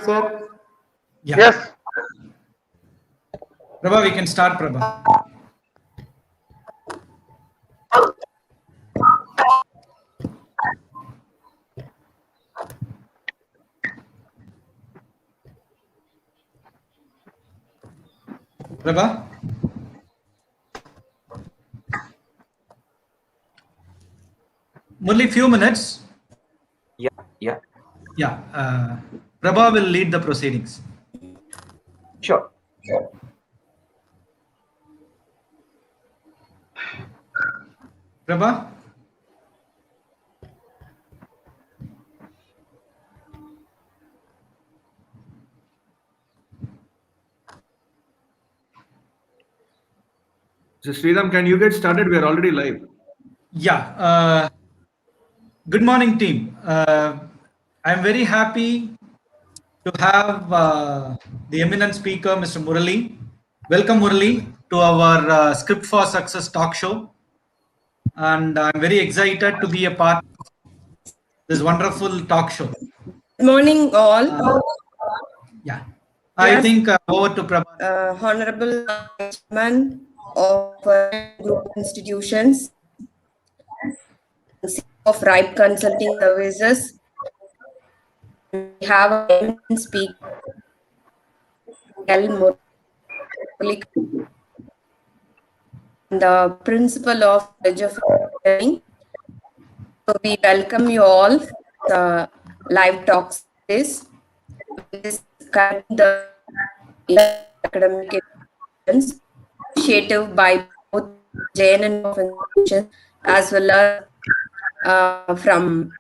sir? Yeah. Yes. Prabha, we can start, Prabha. Prabha? Only few minutes. Yeah. Yeah. Prabha will lead the proceedings. Sure. Prabha? So Sriram, can you get started? We are already live. Yeah. Good morning, team. I'm very happy to have the eminent speaker, Mr. Murali. Welcome, Murali, to our Script for Success talk show. And I'm very excited to be a part of this wonderful talk show. Good morning, all. Yeah. I think over to Prabha. Honorable Chairman of Group Institutions, of RIPE Consulting Services. We have a speaker, Murali, the principal of College of Engineering. So we welcome you all to the live talk space. This the academic initiative by both J.N.N Institutions as well as from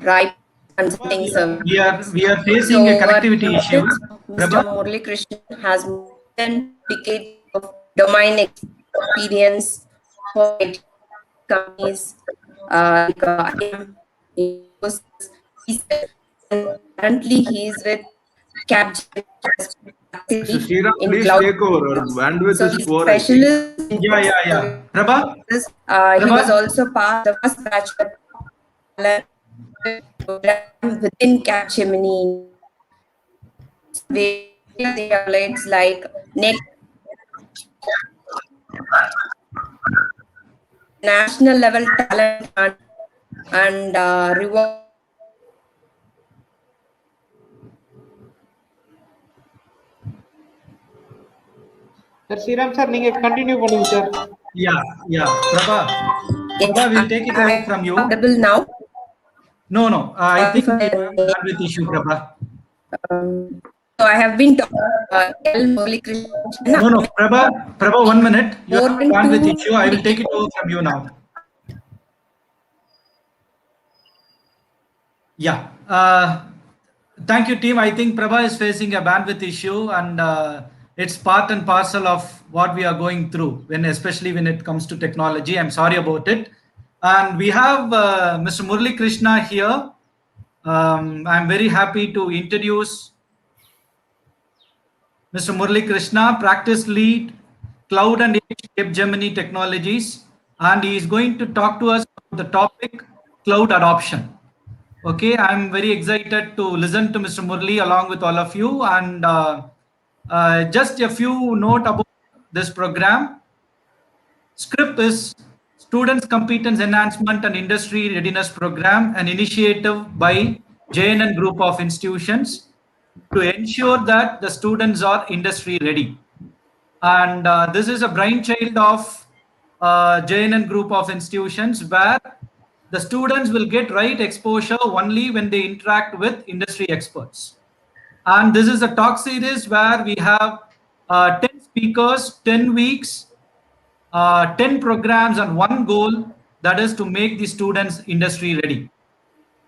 RIPE Consulting Service. We are facing a connectivity issue. Mr. Murali Krishnan has more than decades of domain experience for IT companies currently he is with Capgemini Sriram, in please cloud. take over. Our bandwidth So is he's poor. I think. specialist in Yeah. Prabha? He was also part of the first batch of program within Capgemini. The highlights like next national level talent and reward. Sir, Sriram sir, நீங்க continue பண்ணுங்க sir. Yeah. Prabha, we'll take it over from you. Audible now? No. I think we have a bandwidth issue, Prabha. So I have been tell Murali Krishnan. No. Prabha, 1 minute. You have a bandwidth issue. I will take it over from you now. Yeah. Thank you, team. I think Prabha is facing a bandwidth issue, and it's part and parcel of what we are going through, especially when it comes to technology. I'm sorry about it. And we have Mr. Murali Krishna here. I'm very happy to introduce Mr. Murali Krishna, practice lead, Cloud and Edge Capgemini Technologies, and he is going to talk to us about the topic cloud adoption. Okay, I'm very excited to listen to Mr. Murali along with all of you, and just a few note about this program. SCRIP is Students Competence Enhancement and Industry Readiness Program, an initiative by J.N.N Group of Institutions to ensure that the students are industry ready. And this is a brainchild of J.N.N Group of Institutions, where the students will get right exposure only when they interact with industry experts. And this is a talk series where we have 10 speakers, 10 weeks, 10 programs, and one goal, that is to make the students industry ready.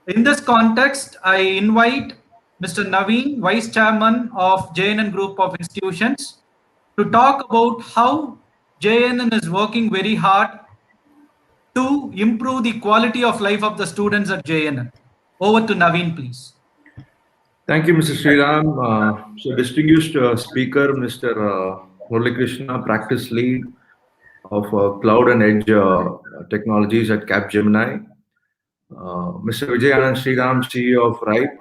In this context, I invite Mr. Naveen, Vice Chairman of J.N.N Group of Institutions, to talk about how J.N.N is working very hard to improve the quality of life of the students at J.N.N. Over to Naveen, please. Thank you, Mr. Sriram. So distinguished speaker, Mr. Murali Krishna, practice lead of Cloud and Edge Technologies at Capgemini. Mr. J.N.N Sriram, CEO of RIPE,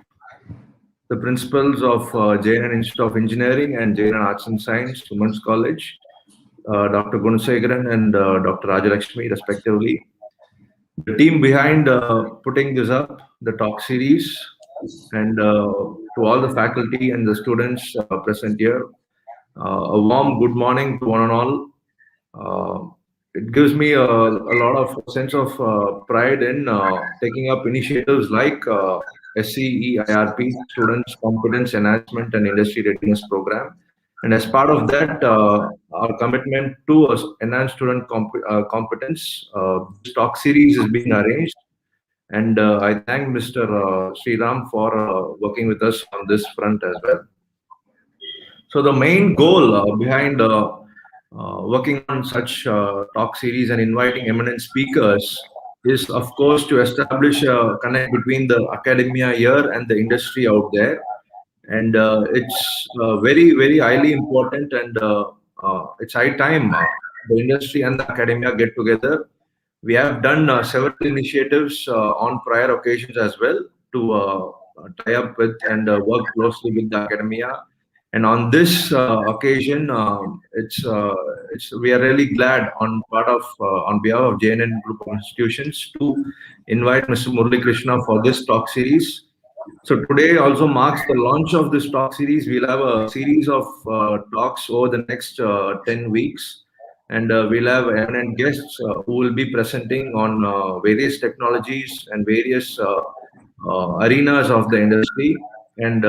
the principals of J.N.N Institute of Engineering and J.N.N Arts and Science, Women's College, Dr. Gunasegaran and Dr. Rajalakshmi, respectively. The team behind putting this up, the talk series, and to all the faculty and the students present here, a warm good morning to one and all. It gives me a lot of sense of pride in taking up initiatives like SCEIRP, Students Competence Enhancement and Industry Readiness Program. And as part of that, our commitment to enhance student competence, this talk series is being arranged. And I thank Mr. Sriram for working with us on this front as well. So the main goal behind working on such talk series and inviting eminent speakers is, of course, to establish a connect between the academia here and the industry out there. And it's very, very highly important, and it's high time the industry and the academia get together. We have done several initiatives on prior occasions as well to tie up with and work closely with the academia. And on this occasion, we are really glad on behalf of J.N.N Group of Institutions to invite Mr. Murali Krishnan for this talk series. So today also marks the launch of this talk series. We'll have a series of talks over the next 10 weeks. And we'll have eminent guests who will be presenting on various technologies and various arenas of the industry. And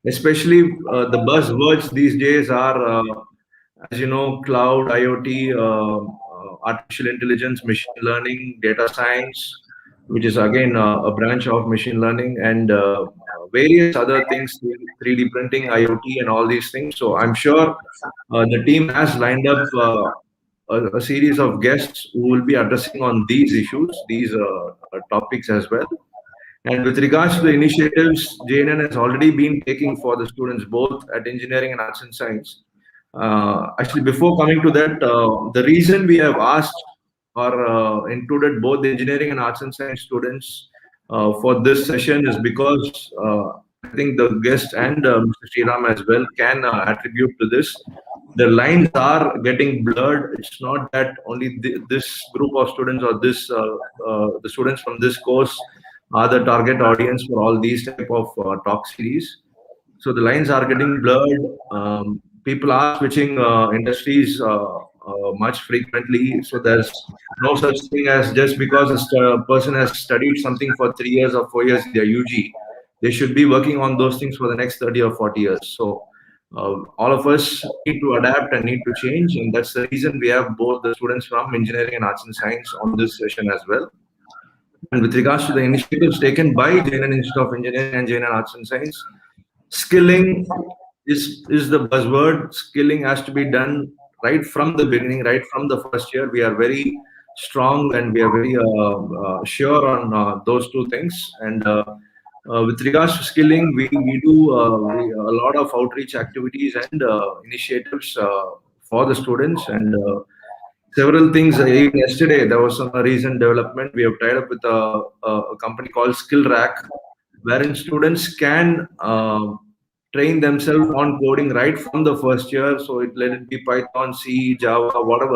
especially the buzzwords these days are, as you know, cloud, IoT, artificial intelligence, machine learning, data science, which is again a branch of machine learning, and various other things, 3D printing, IoT, and all these things. So I'm sure the team has lined up a series of guests who will be addressing on these issues, these topics as well. And with regards to the initiatives J.N.N has already been taking for the students, both at engineering and arts and science. Actually, before coming to that, the reason we have asked or included both the engineering and arts and science students for this session is because I think the guest and Mr. Sriram as well can attribute to this. The lines are getting blurred. It's not that only this group of students or the students from this course are the target audience for all these type of talk series. So the lines are getting blurred. People are switching industries much frequently. So there's no such thing as just because a person has studied something for 3 years or 4 years in their UG, they should be working on those things for the next 30 or 40 years. So all of us need to adapt and need to change. And that's the reason we have both the students from engineering and arts and science on this session as well. And with regards to the initiatives taken by J.N.N Institute of Engineering and J.N.N Arts and Science, skilling is the buzzword. Skilling has to be done right from the beginning, right from the first year. We are very strong and we are very sure on those two things. And with regards to skilling, we do a lot of outreach activities and initiatives for the students, and several things. Even yesterday, there was some recent development. We have tied up with a company called Skill Rack, wherein students can train themselves on coding right from the first year. So let it be Python, C, Java, whatever,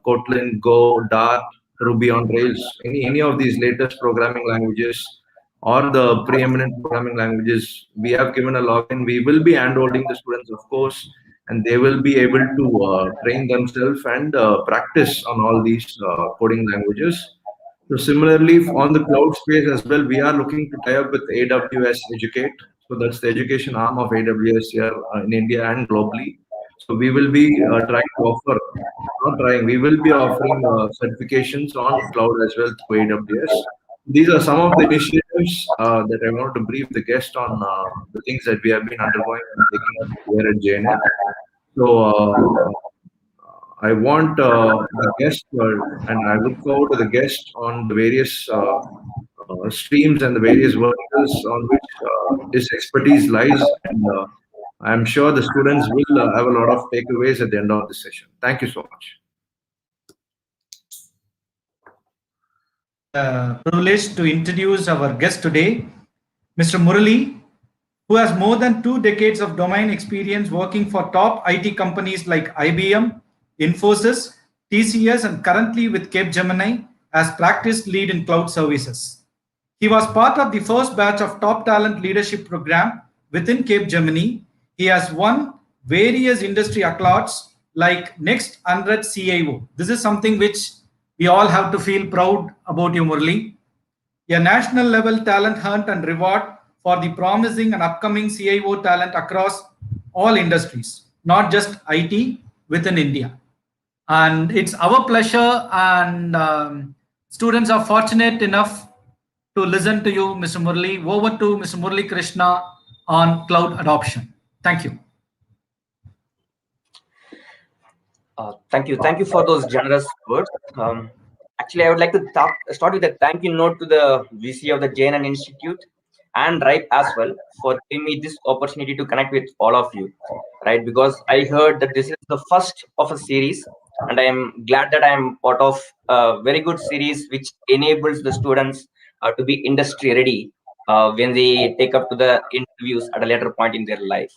Kotlin, Go, Dart, Ruby on Rails, any of these latest programming languages or the preeminent programming languages. We have given a login. We will be handholding the students, of course, and they will be able to train themselves and practice on all these coding languages. So similarly, on the cloud space as well, we are looking to tie up with AWS Educate. So that's the education arm of AWS here in India and globally. So we will be trying to offer, not trying, we will be offering certifications on cloud as well through AWS. These are some of the initiatives that I wanted to brief the guest on the things that we have been undergoing and taking up here at J.N.N. So I want the guest, and I look forward to the guest on the various streams and the various verticals on which his expertise lies. And I'm sure the students will have a lot of takeaways at the end of this session. Thank you so much. Privileged to introduce our guest today, Mr. Murali who has more than 2 decades of domain experience working for top IT companies like IBM, Infosys, TCS, and currently with Capgemini as practice lead in cloud services. He was part of the first batch of top talent leadership program within Capgemini. He has won various industry accolades like Next 100 CIO. This is something which we all have to feel proud about you, Murali. A national level talent hunt and reward for the promising and upcoming CIO talent across all industries, not just IT within India. And it's our pleasure, and students are fortunate enough to listen to you, Mr. Murali. Over to Mr. Murali Krishna on cloud adoption. Thank you. Thank you. Thank you for those generous words. Actually, I would like to start with a thank you note to the VC of the J.N.N Institute and RIPE as well for giving me this opportunity to connect with all of you, right? Because I heard that this is the first of a series, and I am glad that I am part of a very good series which enables the students to be industry ready when they take up to the interviews at a later point in their life,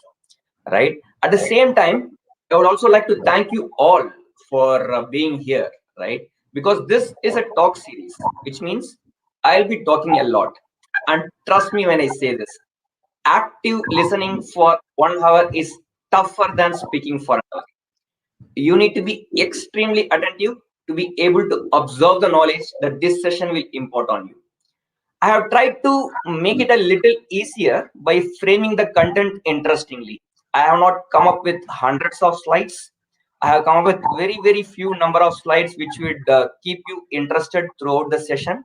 right? At the same time, I would also like to thank you all for being here, right? Because this is a talk series, which means I'll be talking a lot. And trust me when I say this, active listening for 1 hour is tougher than speaking for an hour. You need to be extremely attentive to be able to observe the knowledge that this session will impart on you. I have tried to make it a little easier by framing the content interestingly. I have not come up with hundreds of slides. I have come up with very few number of slides which would keep you interested throughout the session.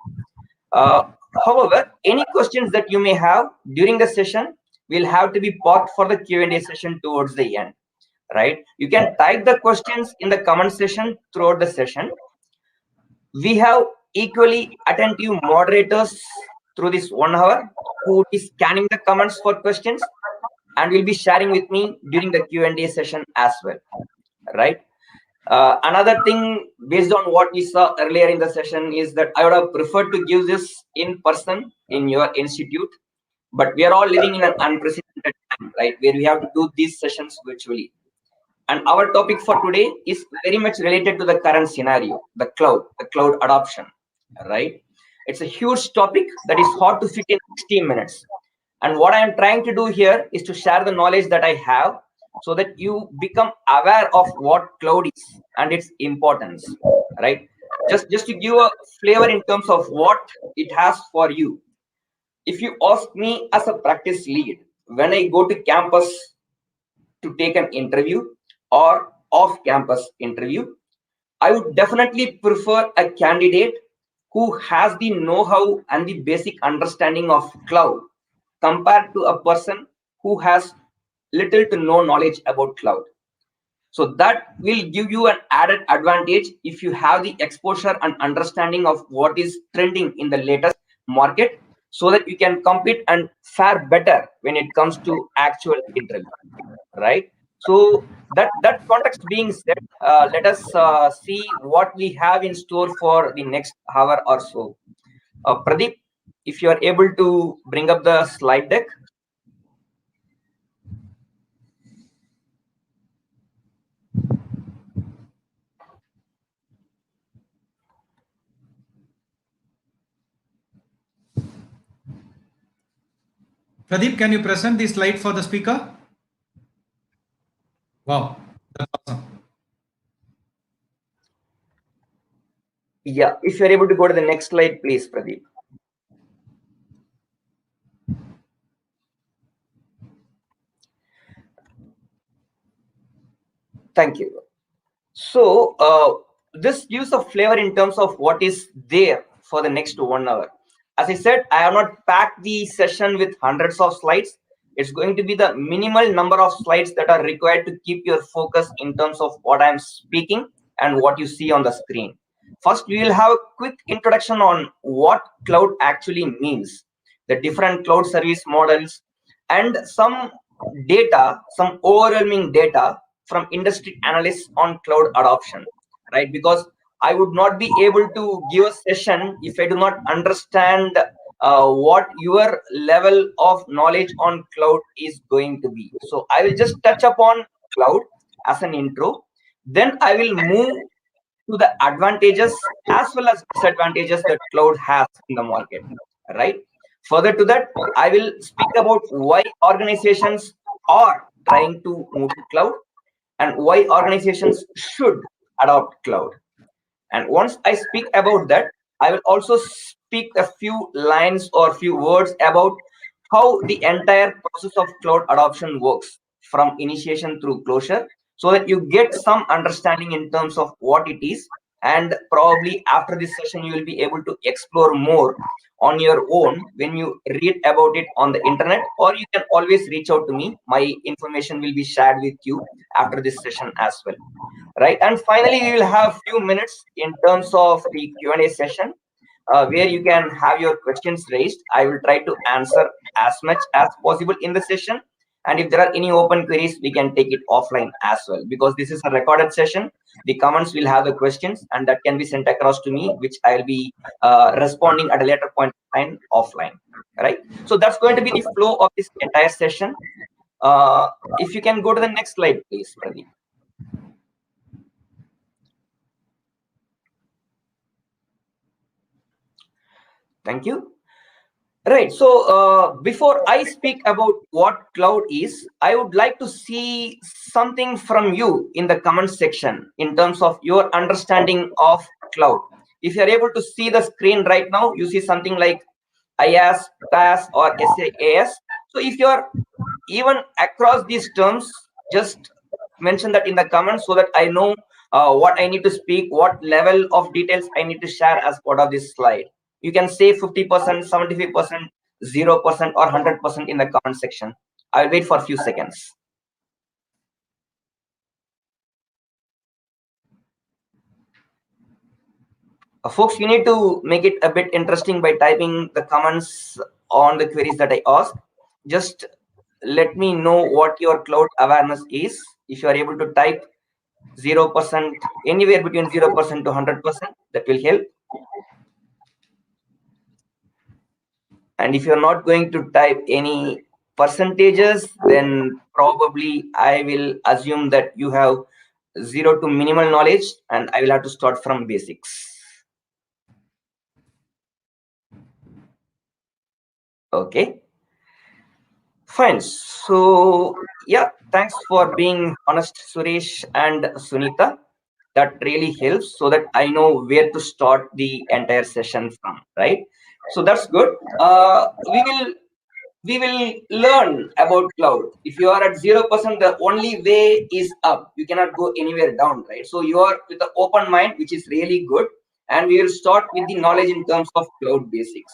However, any questions that you may have during the session will have to be parked for the Q&A session towards the end, right? You can type the questions in the comment section throughout the session. We have equally attentive moderators through this 1 hour who will be scanning the comments for questions and will be sharing with me during the Q&A session as well, right? Another thing based on what we saw earlier in the session is that I would have preferred to give this in person in your institute, but we are all living in an unprecedented time, right, where we have to do these sessions virtually. And our topic for today is very much related to the current scenario, the cloud adoption, right? It's a huge topic that is hard to fit in 60 minutes. And what I am trying to do here is to share the knowledge that I have so that you become aware of what cloud is and its importance, right? Just to give a flavor in terms of what it has for you. If you ask me as a practice lead, when I go to campus to take an interview or off-campus interview, I would definitely prefer a candidate who has the know-how and the basic understanding of cloud compared to a person who has little to no knowledge about cloud. So that will give you an added advantage if you have the exposure and understanding of what is trending in the latest market, so that you can compete and fare better when it comes to actual interview, right? So that context being said, let us see what we have in store for the next hour or so. Pradeep, if you are able to bring up the slide deck. Pradeep, can you present the slide for the speaker? Wow, that's awesome. Yeah, if you're able to go to the next slide, please, Pradeep. Thank you. So this gives a flavor in terms of what is there for the next 1 hour. As I said, I have not packed the session with hundreds of slides. It's going to be the minimal number of slides that are required to keep your focus in terms of what I'm speaking and what you see on the screen. First, we will have a quick introduction on what cloud actually means, the different cloud service models, and some data, some overwhelming data from industry analysts on cloud adoption, right? Because I would not be able to give a session if I do not understand what your level of knowledge on cloud is going to be. So I will just touch upon cloud as an intro. Then I will move to the advantages as well as disadvantages that cloud has in the market, right? Further to that, I will speak about why organizations are trying to move to cloud and why organizations should adopt cloud. And once I speak about that, I will also speak a few lines or few words about how the entire process of cloud adoption works from initiation through closure, so that you get some understanding in terms of what it is. And probably after this session, you will be able to explore more on your own when you read about it on the internet, or you can always reach out to me. My information will be shared with you after this session as well, right? And finally, we will have few minutes in terms of the Q&A session, where you can have your questions raised. I will try to answer as much as possible in the session. And if there are any open queries, we can take it offline as well, because this is a recorded session. The comments will have the questions, and that can be sent across to me, which I'll be responding at a later point in time offline, right? So that's going to be the flow of this entire session. If you can go to the next slide, please, Pradeep. Thank you. Right. So before I speak about what cloud is, I would like to see something from you in the comment section in terms of your understanding of cloud. If you're able to see the screen right now, you see something like IaaS, PaaS, or SaaS. So if you're even across these terms, just mention that in the comments so that I know what I need to speak, what level of details I need to share as part of this slide. You can say 50%, 75%, 0%, or 100% in the comment section. I'll wait for a few seconds. Folks, you need to make it a bit interesting by typing the comments on the queries that I ask. Just let me know what your cloud awareness is. If you are able to type 0%, anywhere between 0% to 100%, that will help. And if you're not going to type any percentages, then probably I will assume that you have 0 to minimal knowledge, and I will have to start from basics. Okay. Fine. So yeah, thanks for being honest, Suresh and Sunita. That really helps so that I know where to start the entire session from, right? So that's good. We will learn about cloud. If you are at 0%, the only way is up. You cannot go anywhere down, right? So you are with an open mind, which is really good. And we will start with the knowledge in terms of cloud basics,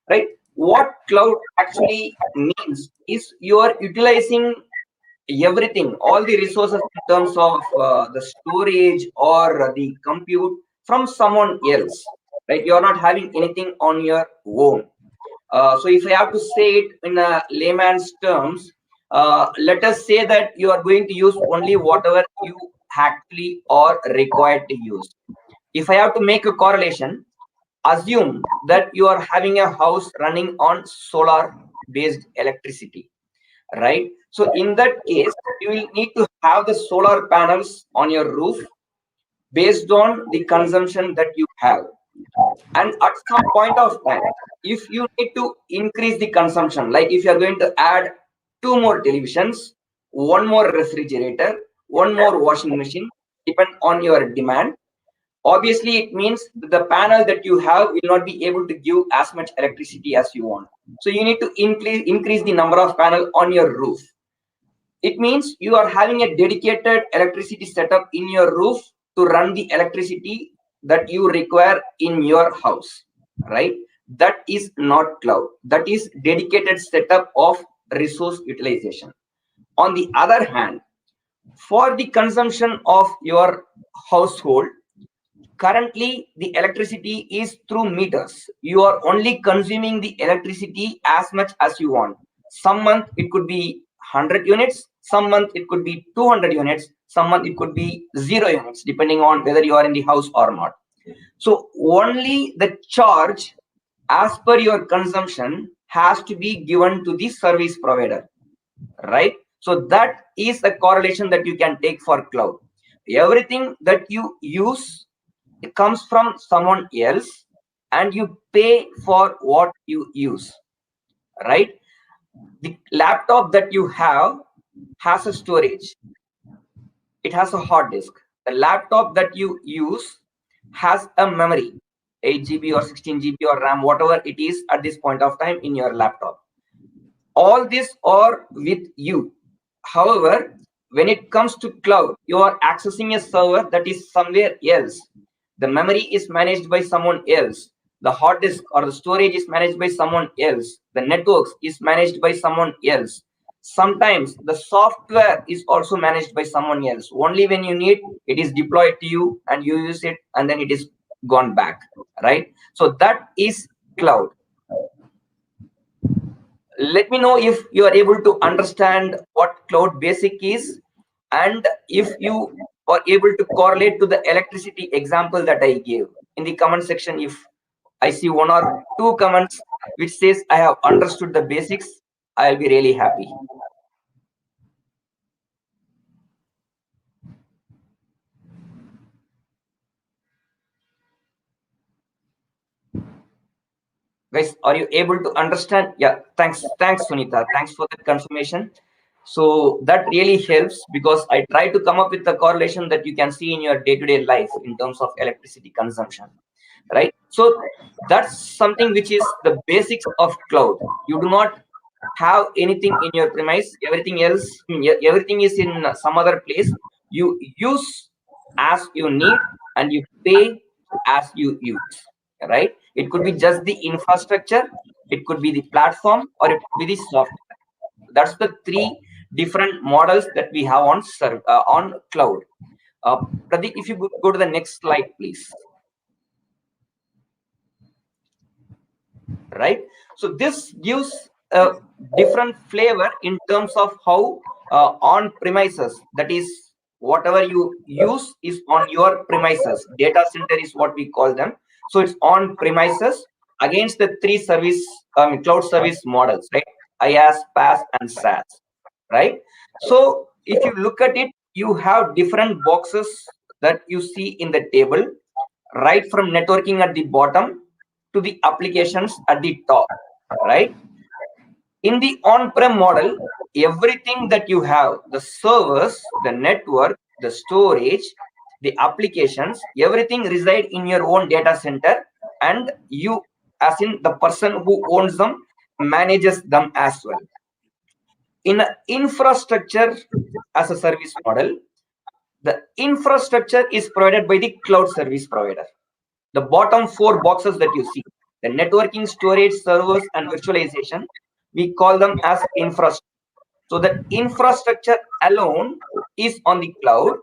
right? What cloud actually means is you are utilizing everything, all the resources in terms of the storage or the compute from someone else, right? You are not having anything on your own. So if I have to say it in a layman's terms, let us say that you are going to use only whatever you actually are required to use. If I have to make a correlation, assume that you are having a house running on solar based electricity, right? So in that case, you will need to have the solar panels on your roof based on the consumption that you have. And at some point of time, if you need to increase the consumption, like if you are going to add 2 more televisions, 1 more refrigerator, 1 more washing machine, depend on your demand, obviously it means the panel that you have will not be able to give as much electricity as you want. So you need to increase the number of panels on your roof. It means you are having a dedicated electricity setup in your roof to run the electricity that you require in your house, right? That is not cloud. That is dedicated setup of resource utilization. On the other hand, for the consumption of your household, currently the electricity is through meters. You are only consuming the electricity as much as you want. Some month it could be 100 units, some month it could be 200 units, some month it could be 0 units, depending on whether you are in the house or not. So only the charge as per your consumption has to be given to the service provider, right? So that is a correlation that you can take for cloud. Everything that you use, it comes from someone else, and you pay for what you use, right? The laptop that you have has a storage, it has a hard disk. The laptop that you use has a memory, 8 GB or 16 GB or RAM, whatever it is at this point of time in your laptop. All this are with you. However, when it comes to cloud, you are accessing a server that is somewhere else. The memory is managed by someone else. The hard disk or the storage is managed by someone else. The networks is managed by someone else. Sometimes the software is also managed by someone else. Only when you need, it is deployed to you and you use it, and then it is gone back, right? So that is cloud. Let me know if you are able to understand what cloud basic is, and if you are able to correlate to the electricity example that I gave in the comment section. If I see 1 or 2 comments which says I have understood the basics, I'll be really happy. Guys, are you able to understand? Yeah, thanks Sunita, thanks for that confirmation. So that really helps, because I try to come up with the correlation that you can see in your day-to-day life in terms of electricity consumption, right? So that's something which is the basics of cloud. You do not have anything in your premise, everything else, everything is in some other place. You use as you need and you pay as you use, right? It could be just the infrastructure, it could be the platform, or it could be the software. That's the 3 different models that we have on cloud. Pradeep, if you go to the next slide, please. Right, so this gives a different flavor in terms of how on premises, that is whatever you use is on your premises. Data center is what we call them. So it's on premises against the 3 cloud service models, right? IaaS, PaaS and SaaS, right? So if you look at it, you have different boxes that you see in the table, right from networking at the bottom to the applications at the top, right? In the on-prem model, everything that you have, the servers, the network, the storage, the applications, everything reside in your own data center, and you, as in the person who owns them, manages them as well. In infrastructure as a service model, the infrastructure is provided by the cloud service provider. The bottom 4 boxes that you see, the networking, storage, servers and virtualization, we call them as infrastructure. So the infrastructure alone is on the cloud,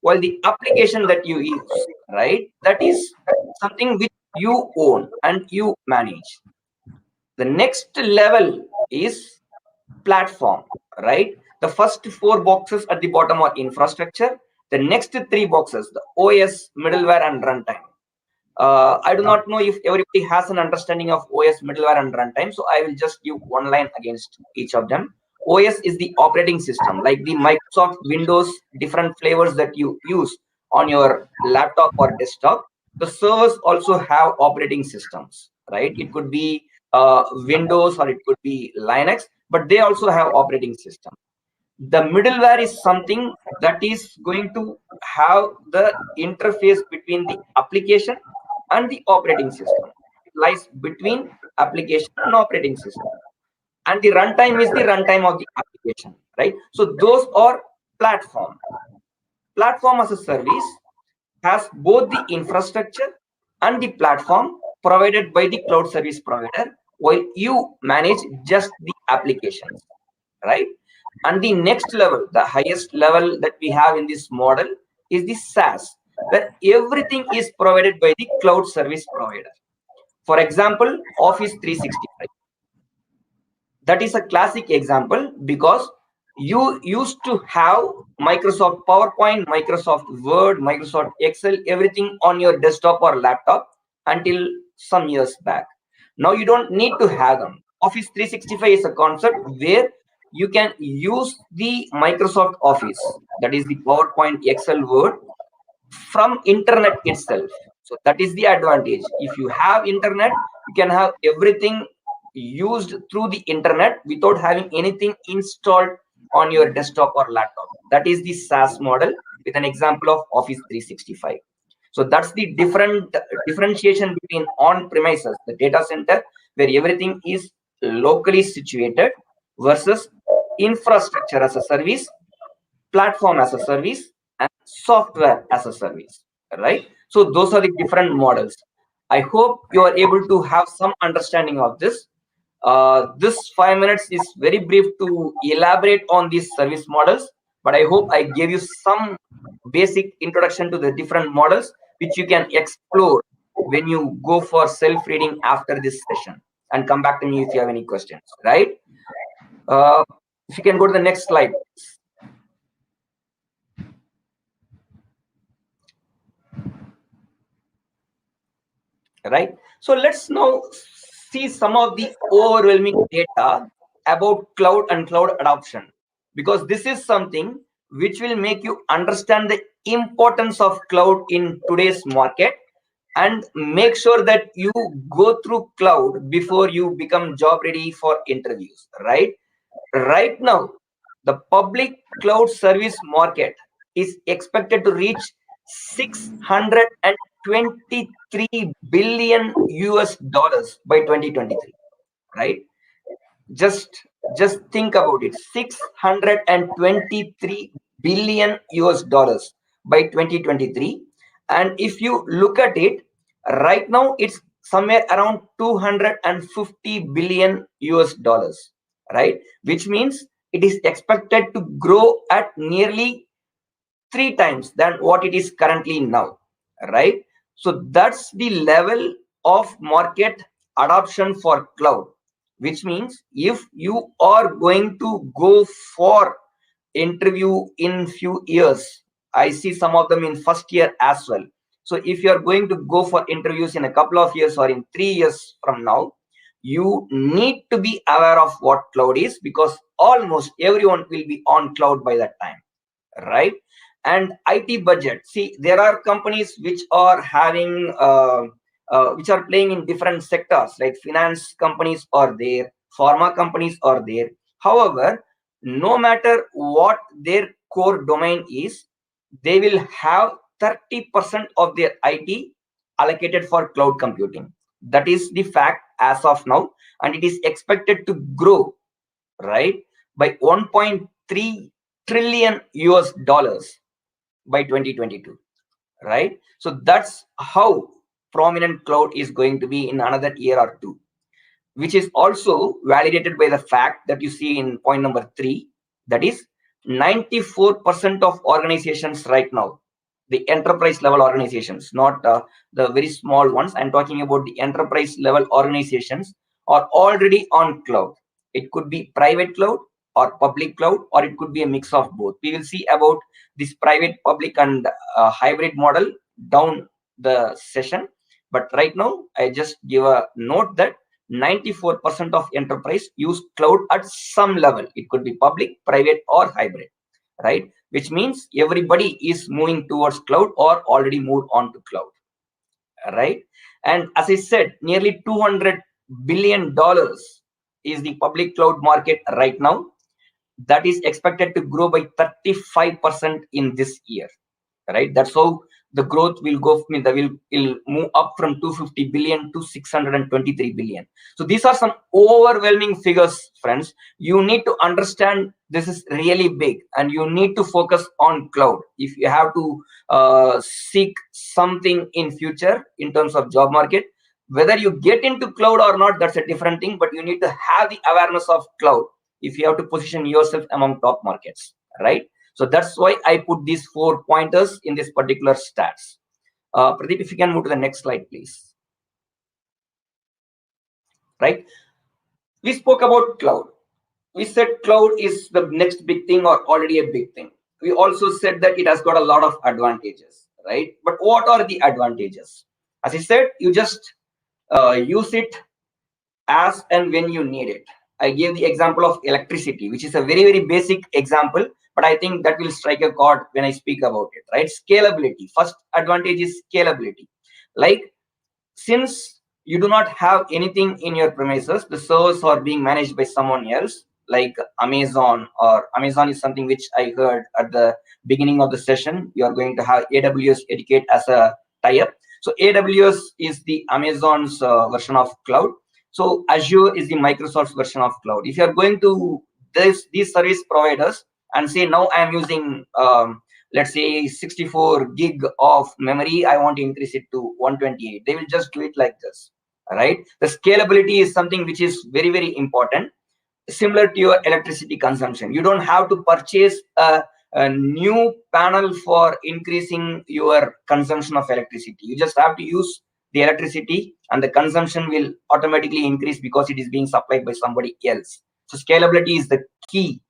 while the application that you use, right, that is something which you own and you manage. The next level is platform, right? The first 4 boxes at the bottom are infrastructure. The next 3 boxes, the OS, middleware and runtime. I do not know if everybody has an understanding of OS, middleware and runtime, so I will just give one line against each of them. OS is the operating system, like the Microsoft Windows, different flavors that you use on your laptop or desktop. The servers also have operating systems, right? It could be Windows or it could be Linux, but they also have operating system. The middleware is something that is going to have the interface between the application and the operating system. It lies between application and operating system. And the runtime is the runtime of the application, right? So those are platform. Platform as a service has both the infrastructure and the platform provided by the cloud service provider, while you manage just the applications, right? And the next level, the highest level that we have in this model is the SaaS, where everything is provided by the cloud service provider. For example, Office 365. That is a classic example, because you used to have Microsoft PowerPoint, Microsoft Word, Microsoft Excel, everything on your desktop or laptop until some years back. Now you don't need to have them. Office 365 is a concept where you can use the Microsoft Office, that is the PowerPoint, Excel, Word, from internet itself. So that is the advantage. If you have internet, you can have everything used through the internet without having anything installed on your desktop or laptop. That is the SaaS model with an example of Office 365. So that's the differentiation between on-premises, the data center, where everything is locally situated, versus infrastructure as a service, platform as a service, and software as a service, right? So those are the different models. I hope you are able to have some understanding of this. This 5 minutes is very brief to elaborate on these service models, but I hope I gave you some basic introduction to the different models, which you can explore when you go for self-reading after this session, and come back to me if you have any questions, right? If you can go to the next slide. Right, so let's now see some of the overwhelming data about cloud and cloud adoption, because this is something which will make you understand the importance of cloud in today's market, and make sure that you go through cloud before you become job ready for interviews. Right now, the public cloud service market is expected to reach 623 billion US dollars by 2023, right? Just think about it. 623 billion US dollars by 2023. And if you look at it, right now it's somewhere around 250 billion US dollars, right? Which means it is expected to grow at nearly 3 times than what it is currently now, right? So that's the level of market adoption for cloud, which means if you are going to go for interview in few years, I see some of them in first year as well. So if you are going to go for interviews in a couple of years or in 3 years from now, you need to be aware of what cloud is, because almost everyone will be on cloud by that time, right? And IT budget, see, there are companies which are having which are playing in different sectors, like finance companies are there, pharma companies are there. However, no matter what their core domain is, they will have 30% of their IT allocated for cloud computing. That is the fact as of now, and it is expected to grow, right, by 1.3 trillion US dollars by 2022, right? So that's how prominent cloud is going to be in another year or two, which is also validated by the fact that you see in point number 3, that is 94% of organizations right now, the enterprise level organizations, not the very small ones, I'm talking about the enterprise level organizations, are already on cloud. It could be private cloud or public cloud, or it could be a mix of both. We will see about this private, public, and hybrid model down the session, but right now I just give a note that 94% of enterprise use cloud at some level. It could be public, private, or hybrid, right? Which means everybody is moving towards cloud or already moved on to cloud, right? And as I said, nearly $200 billion is the public cloud market right now. That is expected to grow by 35% in this year, right? That's how the growth will go. Will move up from 250 billion to 623 billion. So these are some overwhelming figures, friends. You need to understand this is really big, and you need to focus on cloud if you have to seek something in future in terms of job market. Whether you get into cloud or not, that's a different thing, but you need to have the awareness of cloud if you have to position yourself among top markets, right? So that's why I put these 4 pointers in this particular stats. Pradeep, if you can move to the next slide, please. Right? We spoke about cloud. We said cloud is the next big thing or already a big thing. We also said that it has got a lot of advantages, right? But what are the advantages? As I said, you just use it as and when you need it. I gave the example of electricity, which is a very, very basic example, but I think that will strike a chord when I speak about it, right? Scalability. First advantage is scalability. Like, since you do not have anything in your premises, the servers are being managed by someone else, like Amazon, or Amazon is something which I heard at the beginning of the session. You are going to have AWS Educate as a tie-up. So AWS is the Amazon's version of cloud. So Azure is the Microsoft's version of cloud. If you are going to these service providers and say, now I am using let's say 64 gig of memory, I want to increase it to 128, they will just do it like this, right? The scalability is something which is very, very important. Similar to your electricity consumption, you don't have to purchase a new panel for increasing your consumption of electricity. You just have to use the electricity and the consumption will automatically increase because it is being supplied by somebody else. So scalability is the key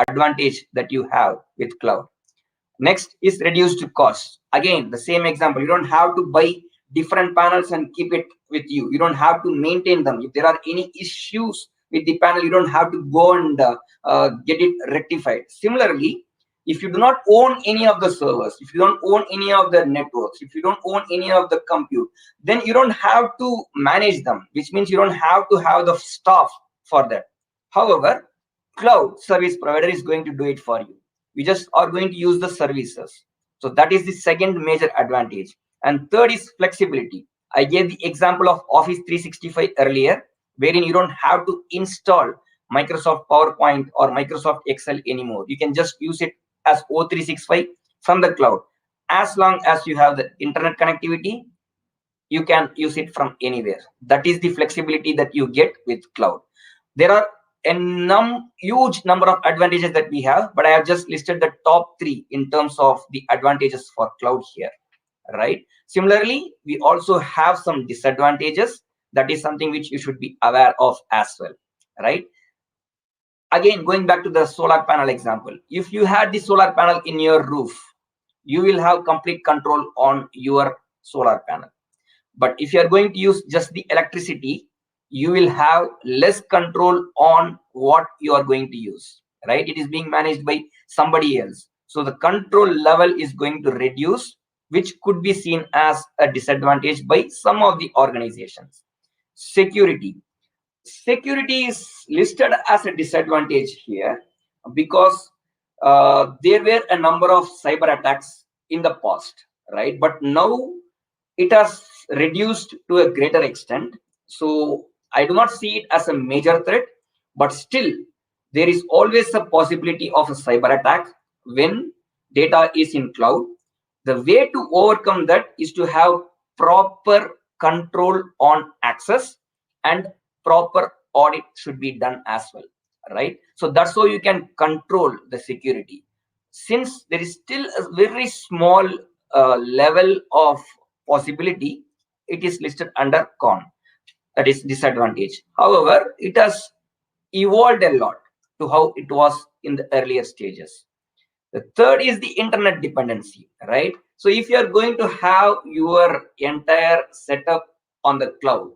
advantage that you have with cloud. Next is reduced cost. Again, the same example. You don't have to buy different panels and keep it with you. You don't have to maintain them. If there are any issues with the panel, you don't have to go and get it rectified. Similarly, if you do not own any of the servers, if you don't own any of the networks, if you don't own any of the compute, then you don't have to manage them, which means you don't have to have the staff for that. However, cloud service provider is going to do it for you. We just are going to use the services. So that is the second major advantage. And third is flexibility. I gave the example of Office 365 earlier, wherein you don't have to install Microsoft PowerPoint or Microsoft Excel anymore. You can just use it as O365 from the cloud. As long as you have the internet connectivity, you can use it from anywhere. That is the flexibility that you get with cloud. There are a huge number of advantages that we have, but I have just listed the top 3 in terms of the advantages for cloud here, right? Similarly, we also have some disadvantages. That is something which you should be aware of as well, right? Again, going back to the solar panel example, if you had the solar panel in your roof, you will have complete control on your solar panel. But if you are going to use just the electricity, you will have less control on what you are going to use, right? It is being managed by somebody else. So the control level is going to reduce, which could be seen as a disadvantage by some of the organizations. Security. Security is listed as a disadvantage here because there were a number of cyber attacks in the past, right? But now it has reduced to a greater extent. So I do not see it as a major threat, but still there is always a possibility of a cyber attack when data is in cloud. The way to overcome that is to have proper control on access, and proper audit should be done as well, right? So that's how you can control the security. Since there is still a very small level of possibility, it is listed under con, that is disadvantage. However, it has evolved a lot to how it was in the earlier stages. The third is the internet dependency, right? So if you are going to have your entire setup on the cloud,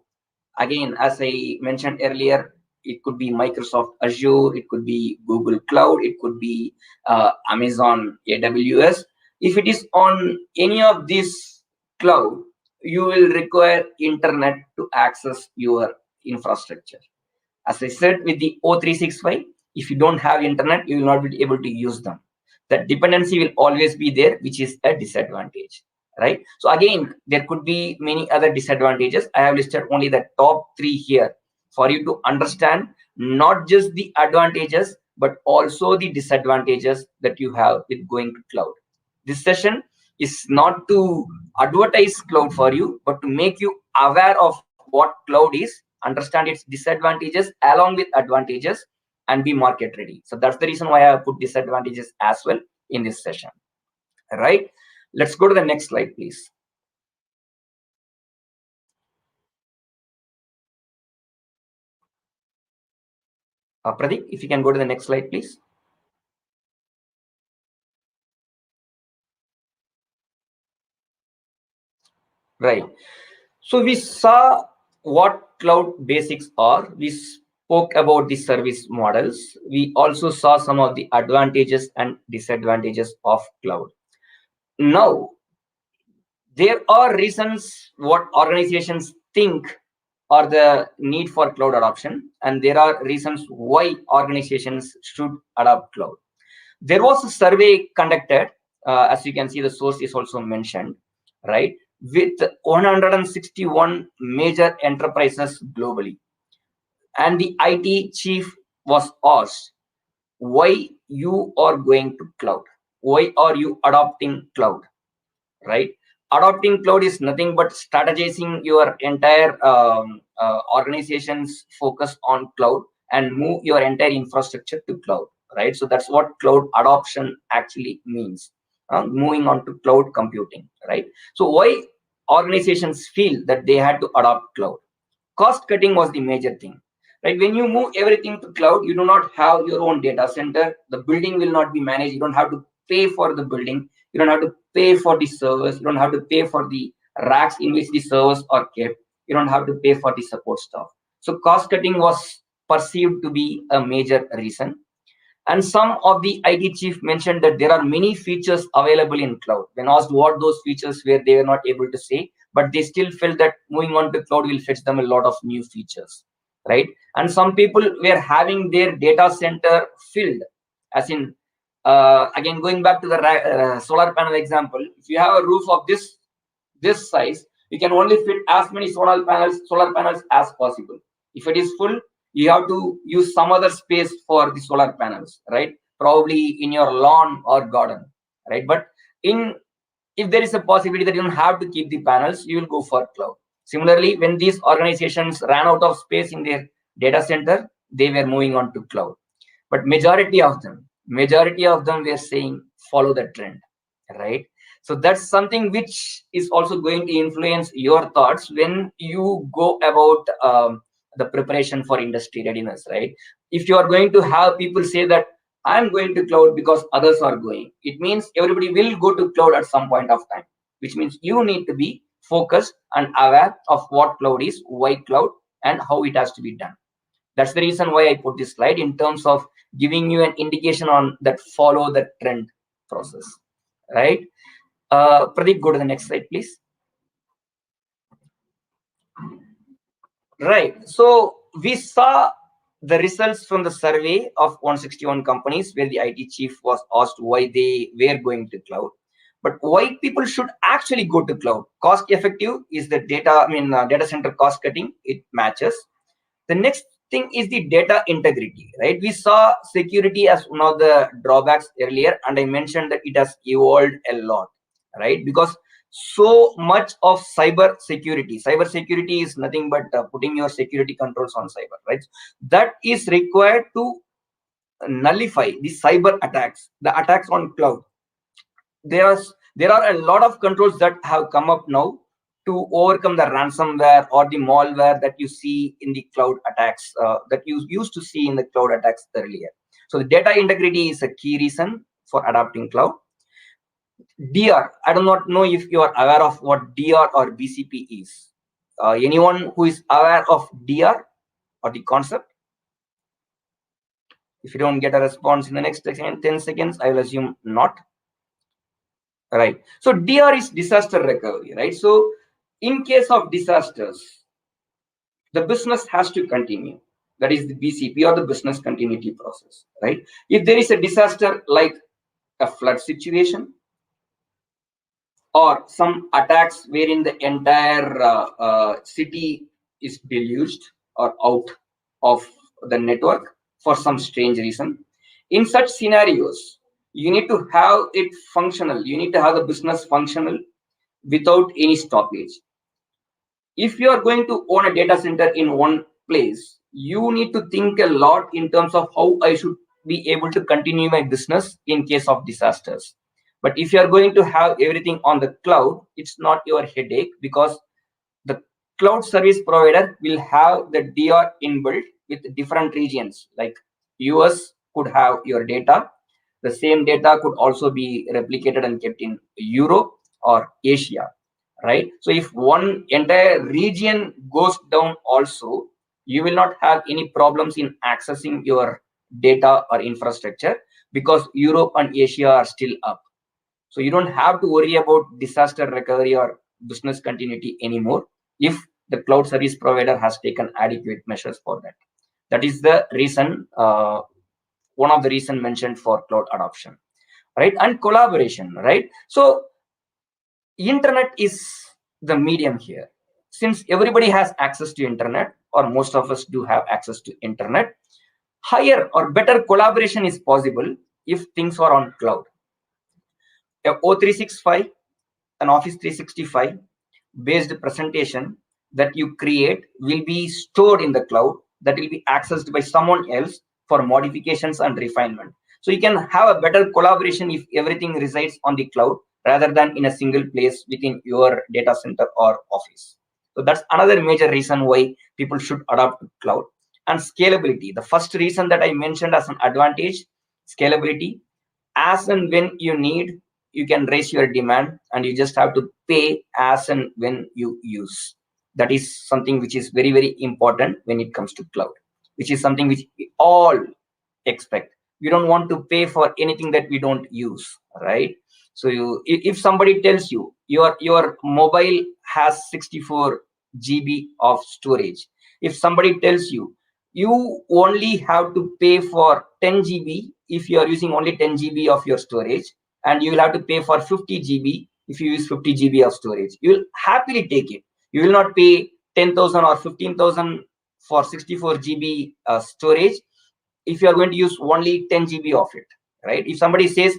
again, as I mentioned earlier, it could be Microsoft Azure, it could be Google Cloud, it could be Amazon AWS. If it is on any of these cloud, you will require internet to access your infrastructure. As I said, with the O365, if you don't have internet, you will not be able to use them. That dependency will always be there, which is a disadvantage, right? So again, there could be many other disadvantages. I have listed only the top 3 here for you to understand not just the advantages, but also the disadvantages that you have with going to cloud. This session is not to advertise cloud for you, but to make you aware of what cloud is, understand its disadvantages along with advantages, and be market ready. So that's the reason why I put disadvantages as well in this session. All right, let's go to the next slide, please. Pradeep, if you can go to the next slide, please. Right. So we saw what cloud basics are. We spoke about the service models. We also saw some of the advantages and disadvantages of cloud. Now, there are reasons what organizations think are the need for cloud adoption, and there are reasons why organizations should adopt cloud. There was a survey conducted, as you can see, the source is also mentioned, right, with 161 major enterprises globally. And the IT chief was asked, why you are going to cloud? Why are you adopting cloud, right? Adopting cloud is nothing but strategizing your entire organization's focus on cloud and move your entire infrastructure to cloud, right? So that's what cloud adoption actually means, moving on to cloud computing, right? So why organizations feel that they had to adopt cloud? Cost cutting was the major thing, right? When you move everything to cloud, you do not have your own data center. The building will not be managed. You don't have to pay for the building. You don't have to pay for the servers. You don't have to pay for the racks in which the servers are kept. You don't have to pay for the support staff. So cost cutting was perceived to be a major reason. And some of the IT chief mentioned that there are many features available in cloud. When asked what those features were, they were not able to say, but they still felt that moving on to cloud will fetch them a lot of new features, right? And some people were having their data center filled, as in, again, going back to the solar panel example, if you have a roof of this size, you can only fit as many solar panels as possible. If it is full, you have to use some other space for the solar panels, right? Probably in your lawn or garden, right? But if there is a possibility that you don't have to keep the panels, you will go for cloud. Similarly, when these organizations ran out of space in their data center, they were moving on to cloud. But majority of them were saying follow the trend, right? So that's something which is also going to influence your thoughts when you go about the preparation for industry readiness, right? If you are going to have people say that I'm going to cloud because others are going, it means everybody will go to cloud at some point of time, which means you need to be focused and aware of what cloud is, why cloud, and how it has to be done. That's the reason why I put this slide in terms of giving you an indication on that follow the trend process, right? Pradeep, go to the next slide, please. Right. So we saw the results from the survey of 161 companies where the IT chief was asked why they were going to cloud. But why people should actually go to cloud? Cost effective is the data center cost cutting. It matches. The next thing is the data integrity, right? We saw security as one of the drawbacks earlier, and I mentioned that it has evolved a lot, right? Because so much of cyber security is nothing but putting your security controls on cyber, right? That is required to nullify the cyber attacks, the attacks on cloud. There are a lot of controls that have come up now to overcome the ransomware or the malware that you see in the cloud attacks, that you used to see in the cloud attacks earlier. So the data integrity is a key reason for adopting cloud. DR, I do not know if you are aware of what DR or BCP is. Anyone who is aware of DR or the concept? If you don't get a response in the next 10 seconds, I will assume not. Right. So DR is disaster recovery, right? So in case of disasters, the business has to continue. That is the BCP or the business continuity process, right? If there is a disaster like a flood situation or some attacks wherein the entire city is deluged or out of the network for some strange reason, in such scenarios, you need to have it functional. You need to have the business functional without any stoppage. If you are going to own a data center in one place, you need to think a lot in terms of how I should be able to continue my business in case of disasters. But if you are going to have everything on the cloud, it's not your headache, because the cloud service provider will have the DR inbuilt with different regions. Like US could have your data. The same data could also be replicated and kept in Europe or Asia. right? So if one entire region goes down also, you will not have any problems in accessing your data or infrastructure, because Europe and Asia are still up. So you don't have to worry about disaster recovery or business continuity anymore if the cloud service provider has taken adequate measures for that. That is the reason, one of the reason mentioned for cloud adoption, right? And collaboration, right? So internet is the medium here. Since everybody has access to internet, or most of us do have access to internet, higher or better collaboration is possible if things are on cloud. A O365, an Office 365 based presentation that you create will be stored in the cloud, that will be accessed by someone else for modifications and refinement. So you can have a better collaboration if everything resides on the cloud rather than in a single place within your data center or office. So that's another major reason why people should adopt cloud. And scalability, the first reason that I mentioned as an advantage, scalability. As and when you need, you can raise your demand, and you just have to pay as and when you use. That is something which is very, very important when it comes to cloud, which is something which we all expect. We don't want to pay for anything that we don't use, right? So if somebody tells you your mobile has 64 GB of storage, if somebody tells you you only have to pay for 10 GB if you are using only 10 GB of your storage, and you will have to pay for 50 GB if you use 50 GB of storage, you will happily take it. You will not pay 10,000 or 15,000 for 64 GB storage if you are going to use only 10 GB of it, right? If somebody says,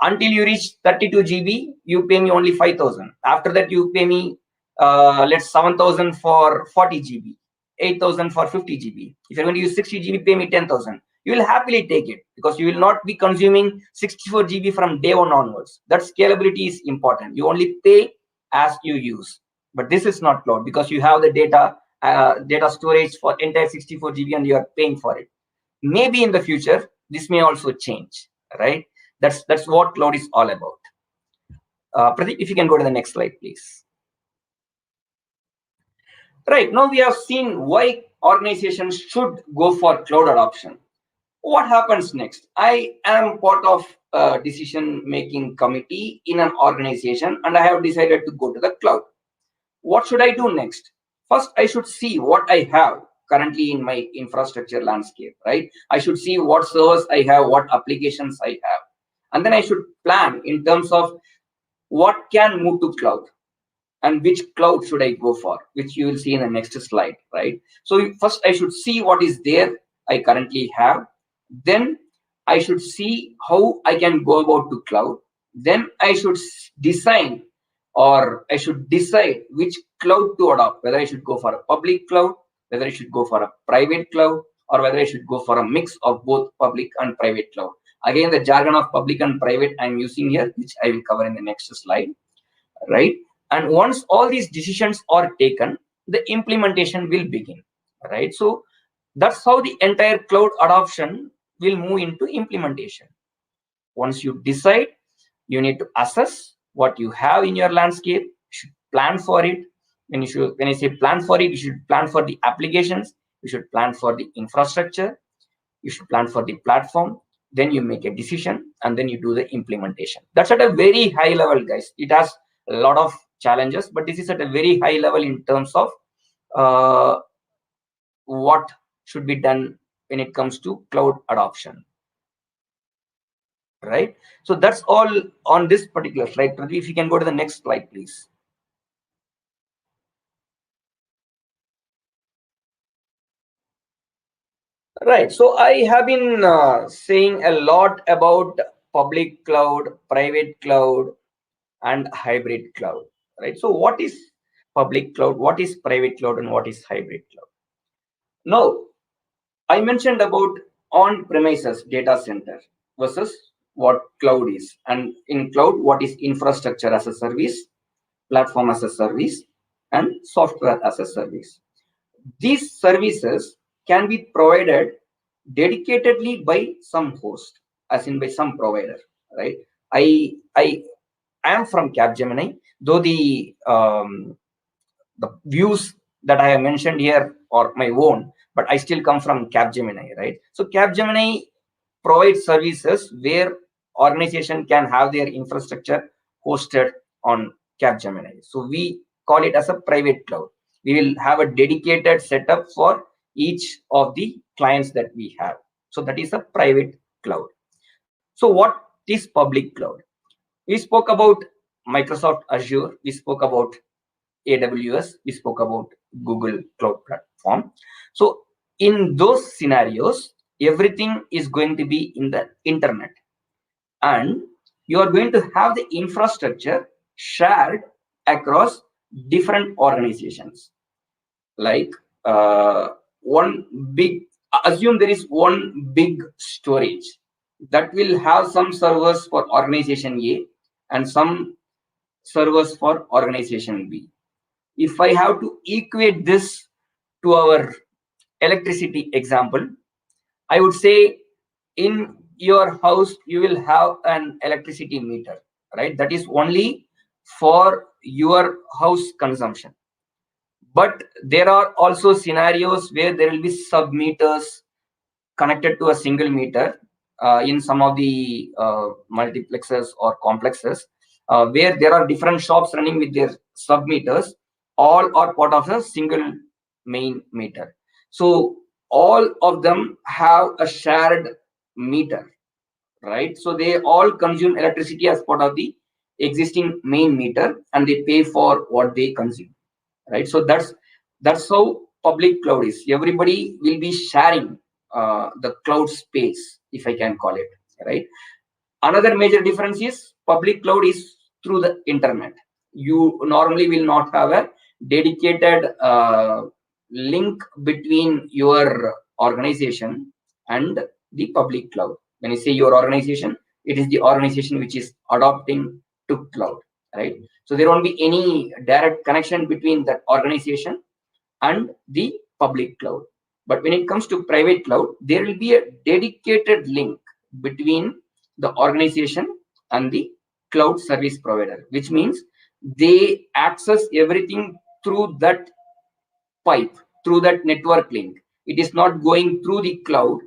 until you reach 32 GB, you pay me only 5,000. After that, you pay me, let's 7,000 for 40 GB, 8,000 for 50 GB. If you're going to use 60 GB, pay me 10,000. You will happily take it, because you will not be consuming 64 GB from day one onwards. That scalability is important. You only pay as you use. But this is not cloud, because you have the data storage for entire 64 GB and you are paying for it. Maybe in the future this may also change, right? That's what cloud is all about. Pradeep, if you can go to the next slide, please. Right, now we have seen why organizations should go for cloud adoption. What happens next? I am part of a decision-making committee in an organization, and I have decided to go to the cloud. What should I do next? First, I should see what I have currently in my infrastructure landscape, right? I should see what servers I have, what applications I have. And then I should plan in terms of what can move to cloud and which cloud should I go for, which you will see in the next slide, right? So first I should see what is there I currently have. Then I should see how I can go about to cloud. Then I should design, or I should decide which cloud to adopt, whether I should go for a public cloud, whether I should go for a private cloud, or whether I should go for a mix of both public and private cloud. Again, the jargon of public and private I'm using here, which I will cover in the next slide, right? And once all these decisions are taken, the implementation will begin, right? So that's how the entire cloud adoption will move into implementation. Once you decide, you need to assess what you have in your landscape, you should plan for it. When I say plan for it, you should plan for the applications, you should plan for the infrastructure, you should plan for the platform. Then you make a decision, and then you do the implementation. That's at a very high level, guys. It has a lot of challenges, but this is at a very high level in terms of what should be done when it comes to cloud adoption, right? So that's all on this particular slide. Pradeep, if you can go to the next slide, please. Right, so I have been saying a lot about public cloud, private cloud, and hybrid cloud, right? So what is public cloud, what is private cloud, and what is hybrid cloud? Now, I mentioned about on-premises data center versus what cloud is. And in cloud, what is infrastructure as a service, platform as a service, and software as a service. These services can be provided dedicatedly by some host, as in by some provider, right? I I am from Capgemini, though the views that I have mentioned here are my own, but I still come from Capgemini, right? So Capgemini provides services where organization can have their infrastructure hosted on Capgemini. So we call it as a private cloud. We will have a dedicated setup for each of the clients that we have. So that is a private cloud. So what is public cloud? We spoke about Microsoft Azure. We spoke about AWS. We spoke about Google Cloud Platform. So in those scenarios, everything is going to be in the internet, and you are going to have the infrastructure shared across different organizations. Like assume there is one big storage that will have some servers for organization A and some servers for organization B. If I have to equate this to our electricity example, I would say in your house you will have an electricity meter, right? That is only for your house consumption. But there are also scenarios where there will be sub meters connected to a single meter in some of the multiplexes or complexes, where there are different shops running with their sub meters. All are part of a single main meter. So all of them have a shared meter, right? So they all consume electricity as part of the existing main meter, and they pay for what they consume, right? So that's how public cloud is. Everybody will be sharing the cloud space, if I can call it, right? Another major difference is public cloud is through the internet. You normally will not have a dedicated link between your organization and the public cloud. When you say your organization, it is the organization which is adopting to cloud, right? So there won't be any direct connection between that organization and the public cloud. But when it comes to private cloud, there will be a dedicated link between the organization and the cloud service provider, which means they access everything through that pipe, through that network link. It is not going through the cloud,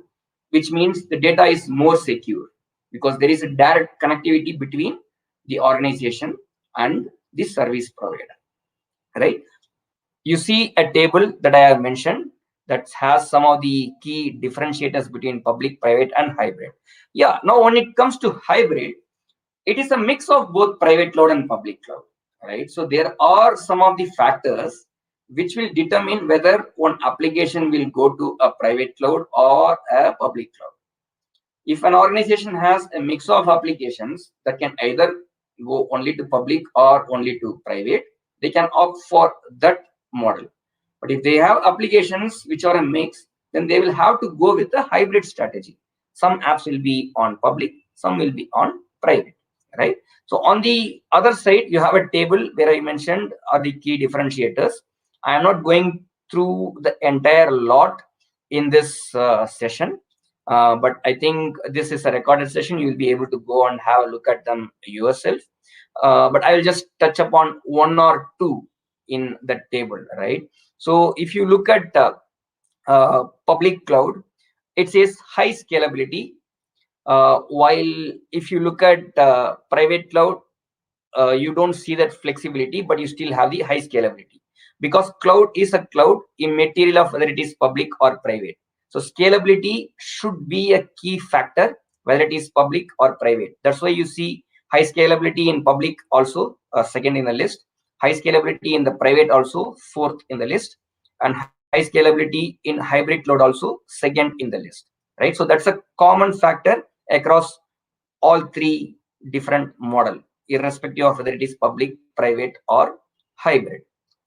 which means the data is more secure because there is a direct connectivity between the organization and the service provider, right? You see a table that I have mentioned that has some of the key differentiators between public, private, and hybrid. Yeah, now when it comes to hybrid, it is a mix of both private cloud and public cloud, right? So there are some of the factors which will determine whether one application will go to a private cloud or a public cloud. If an organization has a mix of applications that can either go only to public or only to private, they can opt for that model. But if they have applications which are a mix, then they will have to go with a hybrid strategy. Some apps will be on public, some will be on private, right? So on the other side, you have a table where I mentioned are the key differentiators. I am not going through the entire lot in this session. But I think this is a recorded session. You will be able to go and have a look at them yourself. But I will just touch upon one or two in that table, right? So if you look at public cloud, it says high scalability. While if you look at private cloud, you don't see that flexibility, but you still have the high scalability because cloud is a cloud immaterial of whether it is public or private. So scalability should be a key factor, whether it is public or private. That's why you see high scalability in public also second in the list, high scalability in the private also fourth in the list, and high scalability in hybrid cloud also second in the list, right? So that's a common factor across all three different model, irrespective of whether it is public, private, or hybrid,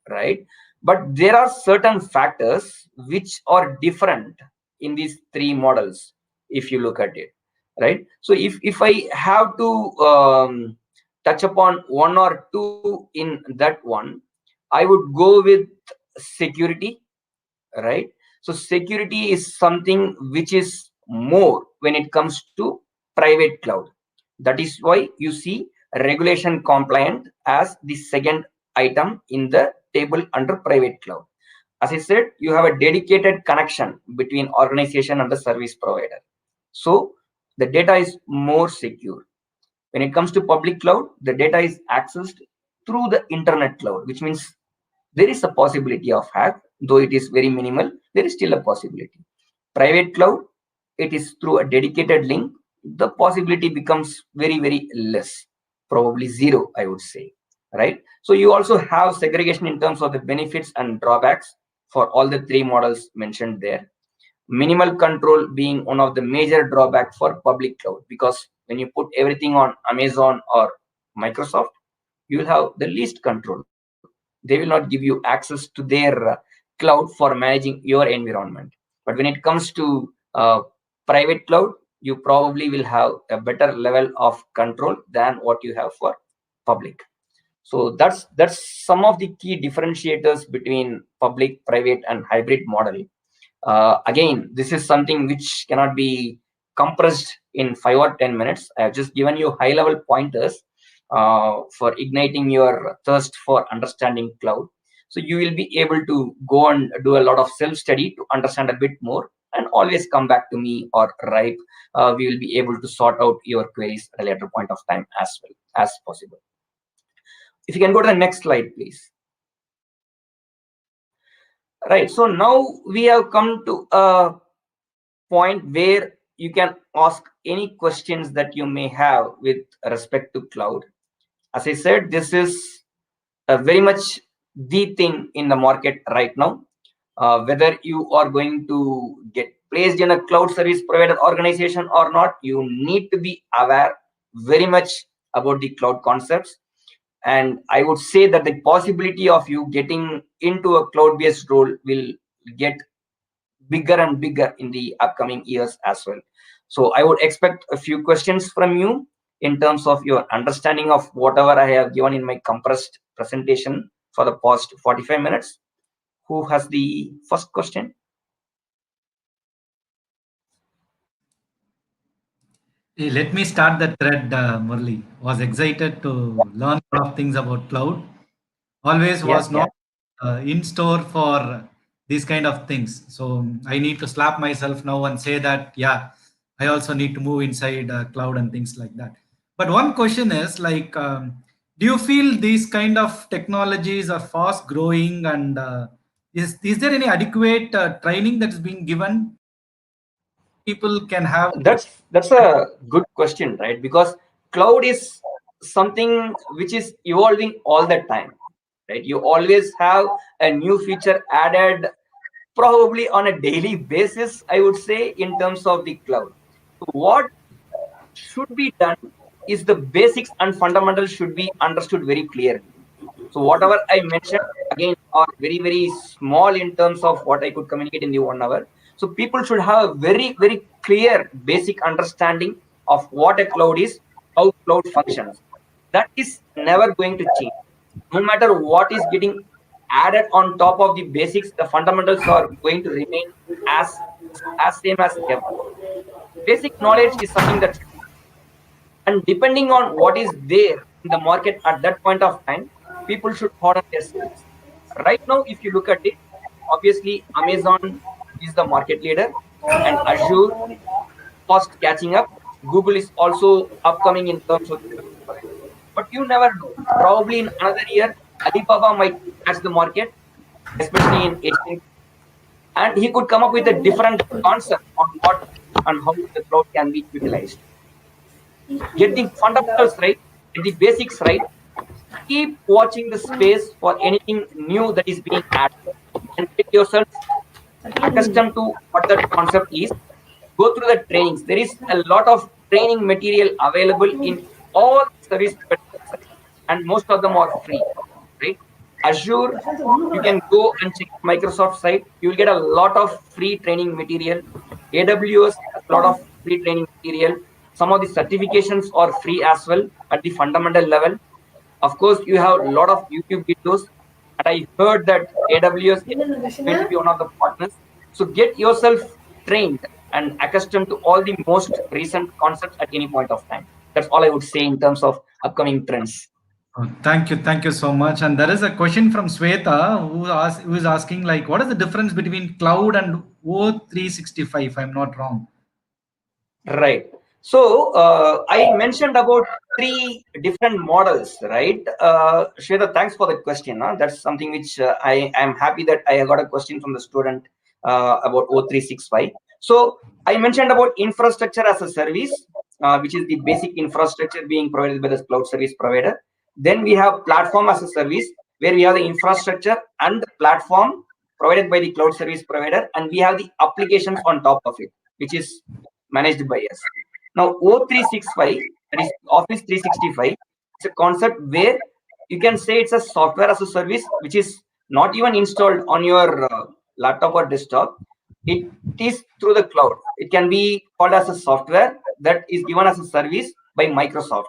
right? But there are certain factors which are different in these three models if you look at it, right? So if I have to touch upon one or two in that one, I would go with security, right? So security is something which is more when it comes to private cloud. That is why you see regulation compliant as the second item in the table under private cloud. As I said, you have a dedicated connection between organization and the service provider. So the data is more secure. When it comes to public cloud, the data is accessed through the internet cloud, which means there is a possibility of hack, though it is very minimal, there is still a possibility. Private cloud, it is through a dedicated link. The possibility becomes very, very less, probably zero, I would say, right? So you also have segregation in terms of the benefits and drawbacks for all the three models mentioned there. Minimal control being one of the major drawbacks for public cloud, because when you put everything on Amazon or Microsoft, you will have the least control. They will not give you access to their cloud for managing your environment. But when it comes to private cloud, you probably will have a better level of control than what you have for public. So that's some of the key differentiators between public, private, and hybrid model. Again, this is something which cannot be compressed in 5 or 10 minutes. I have just given you high-level pointers for igniting your thirst for understanding cloud. So you will be able to go and do a lot of self-study to understand a bit more, and always come back to me or Ripe. We will be able to sort out your queries at a later point of time as well as possible. If you can go to the next slide, please. Right, so now we have come to a point where you can ask any questions that you may have with respect to cloud. As I said, this is very much the thing in the market right now. Whether you are going to get placed in a cloud service provider organization or not, you need to be aware very much about the cloud concepts. And I would say that the possibility of you getting into a cloud-based role will get bigger and bigger in the upcoming years as well. So I would expect a few questions from you in terms of your understanding of whatever I have given in my compressed presentation for the past 45 minutes. Who has the first question? Let me start the thread, Murali. Was excited to learn a lot of things about cloud. Always was not in store for these kind of things. So I need to slap myself now and say that, yeah, I also need to move inside cloud and things like that. But one question is like, do you feel these kind of technologies are fast growing, and is there any adequate training that is being given? People can have. That's a good question, right? Because cloud is something which is evolving all the time, right? You always have a new feature added, probably on a daily basis, I would say, in terms of the cloud. What should be done is the basics and fundamentals should be understood very clearly. So whatever I mentioned again are very, very small in terms of what I could communicate in the 1 hour. So people should have a very, very clear basic understanding of what a cloud is, how cloud functions. That is never going to change. No matter what is getting added on top of the basics, the fundamentals are going to remain as same as ever. Basic knowledge is something that, and depending on what is there in the market at that point of time, people should harden their skills. Right now, if you look at it, obviously Amazon is the market leader, and Azure fast catching up. Google is also upcoming in terms of, but you never know. Probably in another year, Alibaba might catch the market, especially in Asian, and he could come up with a different concept on what and how the cloud can be utilized. Get the fundamentals right, get the basics right, keep watching the space for anything new that is being added, and get yourself accustomed to what that concept is. Go through the trainings. There is a lot of training material available in all service providers, and most of them are free, right? Azure, you can go and check Microsoft site. You will get a lot of free training material. AWS has a lot of free training material. Some of the certifications are free as well at the fundamental level. Of course, you have a lot of YouTube videos, and I heard that AWS is going to be one of the partners. So get yourself trained and accustomed to all the most recent concepts at any point of time. That's That's all I would say in terms of upcoming trends. Oh, thank you so much. And there is a question from Sweta who is asking, like, what is the difference between cloud and O365, if I'm not wrong? Right. So I mentioned about 3 different models, right? Shweta, thanks for the question. That's something which I am happy that I got a question from the student about O365. So I mentioned about infrastructure as a service, which is the basic infrastructure being provided by the cloud service provider. Then we have platform as a service, where we have the infrastructure and the platform provided by the cloud service provider, and we have the applications on top of it, which is managed by us. Now, O365, that is Office 365, it's a concept where you can say it's a software as a service, which is not even installed on your laptop or desktop. It is through the cloud. It can be called as a software that is given as a service by Microsoft,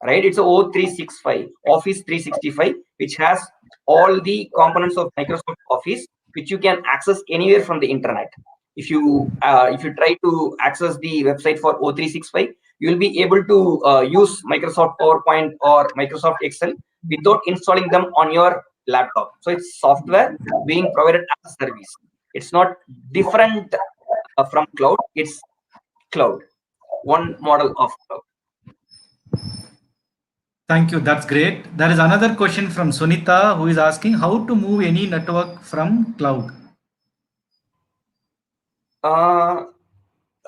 right? It's a O365, Office 365, which has all the components of Microsoft Office, which you can access anywhere from the internet. If you try to access the website for O365, you will be able to use Microsoft PowerPoint or Microsoft Excel without installing them on your laptop. So it's software being provided as a service. It's not different from cloud. It's cloud, one model of cloud. Thank you. That's great. There is another question from Sunita who is asking how to move any network from cloud.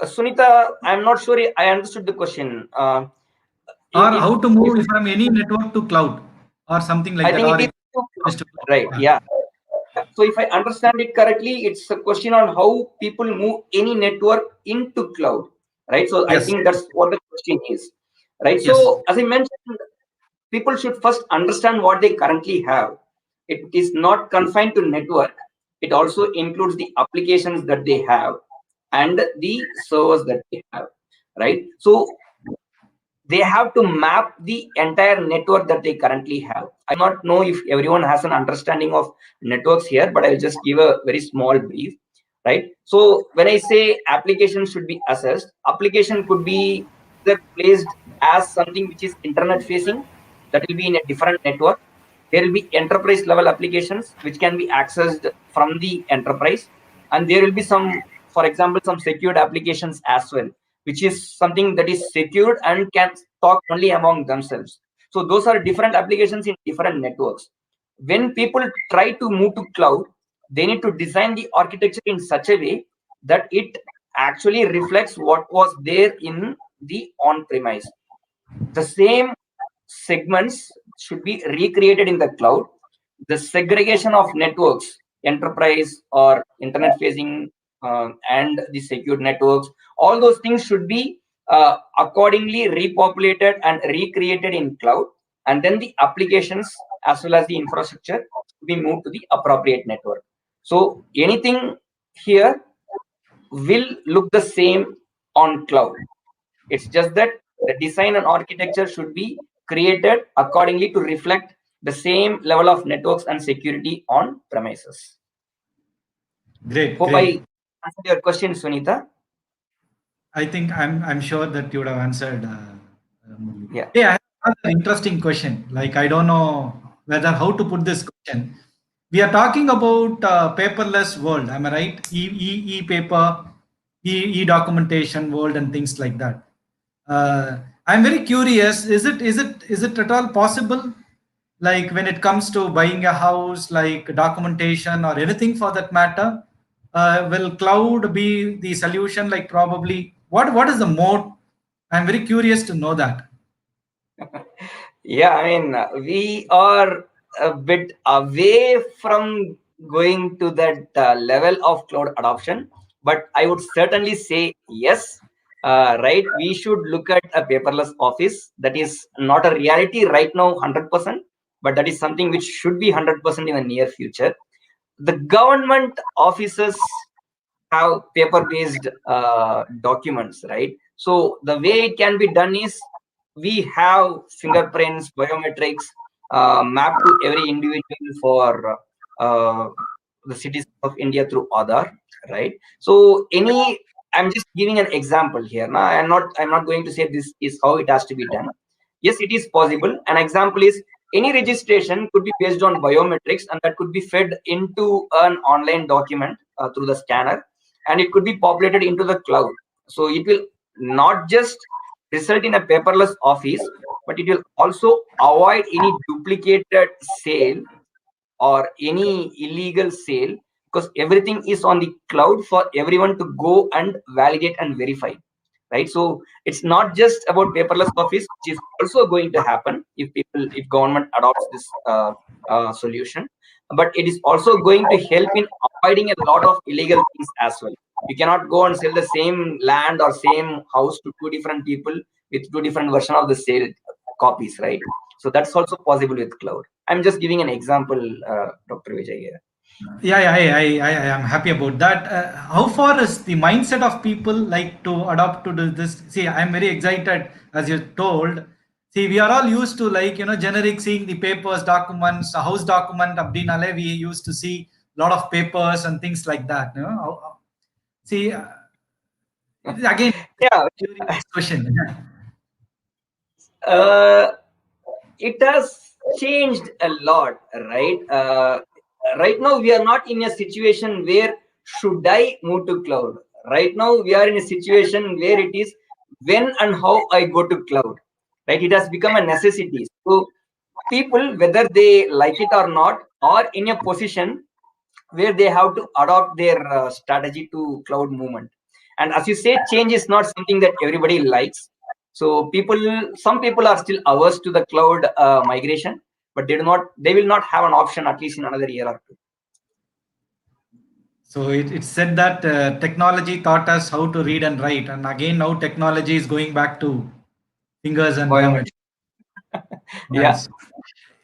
Sunita, I'm not sure I understood the question. Or how to move from any network to cloud or something like I that. think it is right. Yeah. So if I understand it correctly, it's a question on how people move any network into cloud, right? So Yes. I think that's what the question is, right? Yes. So as I mentioned, people should first understand what they currently have. It is not confined to network. It also includes the applications that they have and the servers that they have, right? So they have to map the entire network that they currently have. I do not know if everyone has an understanding of networks here, but I'll just give a very small brief, right? So when I say application should be assessed, application could be either placed as something which is internet facing, that will be in a different network. There will be enterprise level applications which can be accessed from the enterprise, and there will be some, for example, some secured applications as well, which is something that is secured and can talk only among themselves. So those are different applications in different networks. When people try to move to cloud, they need to design the architecture in such a way that it actually reflects what was there in the on-premise. The same segments should be recreated in the cloud. The segregation of networks, enterprise or internet facing and the secured networks, all those things should be accordingly repopulated and recreated in cloud, and then the applications as well as the infrastructure be moved to the appropriate network. So anything here will look the same on cloud. It's just that the design and architecture should be created accordingly to reflect the same level of networks and security on premises. Great. Hope great. I answered your question, Sunita. I think I'm sure that you would have answered. Yeah. Hey, I have an interesting question. Like, I don't know whether how to put this question. We are talking about paperless world. Am I right? E-paper, e-documentation world, and things like that. I'm very curious. Is it at all possible? Like when it comes to buying a house, like documentation or anything for that matter, will cloud be the solution? Like probably what is the mode? I'm very curious to know that. Yeah, I mean, we are a bit away from going to that level of cloud adoption, but I would certainly say yes. Right, we should look at a paperless office. That is not a reality right now 100%, but that is something which should be 100% in the near future. The government offices have paper-based documents, right? So the way it can be done is we have fingerprints, biometrics mapped to every individual for the citizens of India through Aadhaar, right? So any I'm just giving an example here. Now, I'm not going to say this is how it has to be done. Yes, it is possible. An example is any registration could be based on biometrics, and that could be fed into an online document through the scanner, and it could be populated into the cloud. So it will not just result in a paperless office, but it will also avoid any duplicated sale or any illegal sale, because everything is on the cloud for everyone to go and validate and verify, right? So it's not just about paperless office, which is also going to happen if government adopts this solution, but it is also going to help in avoiding a lot of illegal things as well. You cannot go and sell the same land or same house to two different people with two different version of the sale copies, right? So that's also possible with cloud. I'm just giving an example, Dr. Vijay here. Yeah, I am happy about that. How far is the mindset of people like to adopt to this? See, I'm very excited, as you told. See, we are all used to generic seeing the papers, documents, a house document. Abdinale, we used to see a lot of papers and things like that. See, again, Yeah, curious question. it has changed a lot, right? Right now we are not in a situation where should I move to cloud. Right now we are in a situation where it is when and how I go to cloud, right? It has become a necessity. So people, whether they like it or not, are in a position where they have to adopt their strategy to cloud movement. And as you say, change is not something that everybody likes. So some people are still averse to the cloud migration, but they will not have an option at least in another year or two. So it's said that technology taught us how to read and write, and again now technology is going back to fingers and Biometric. Yeah. nice.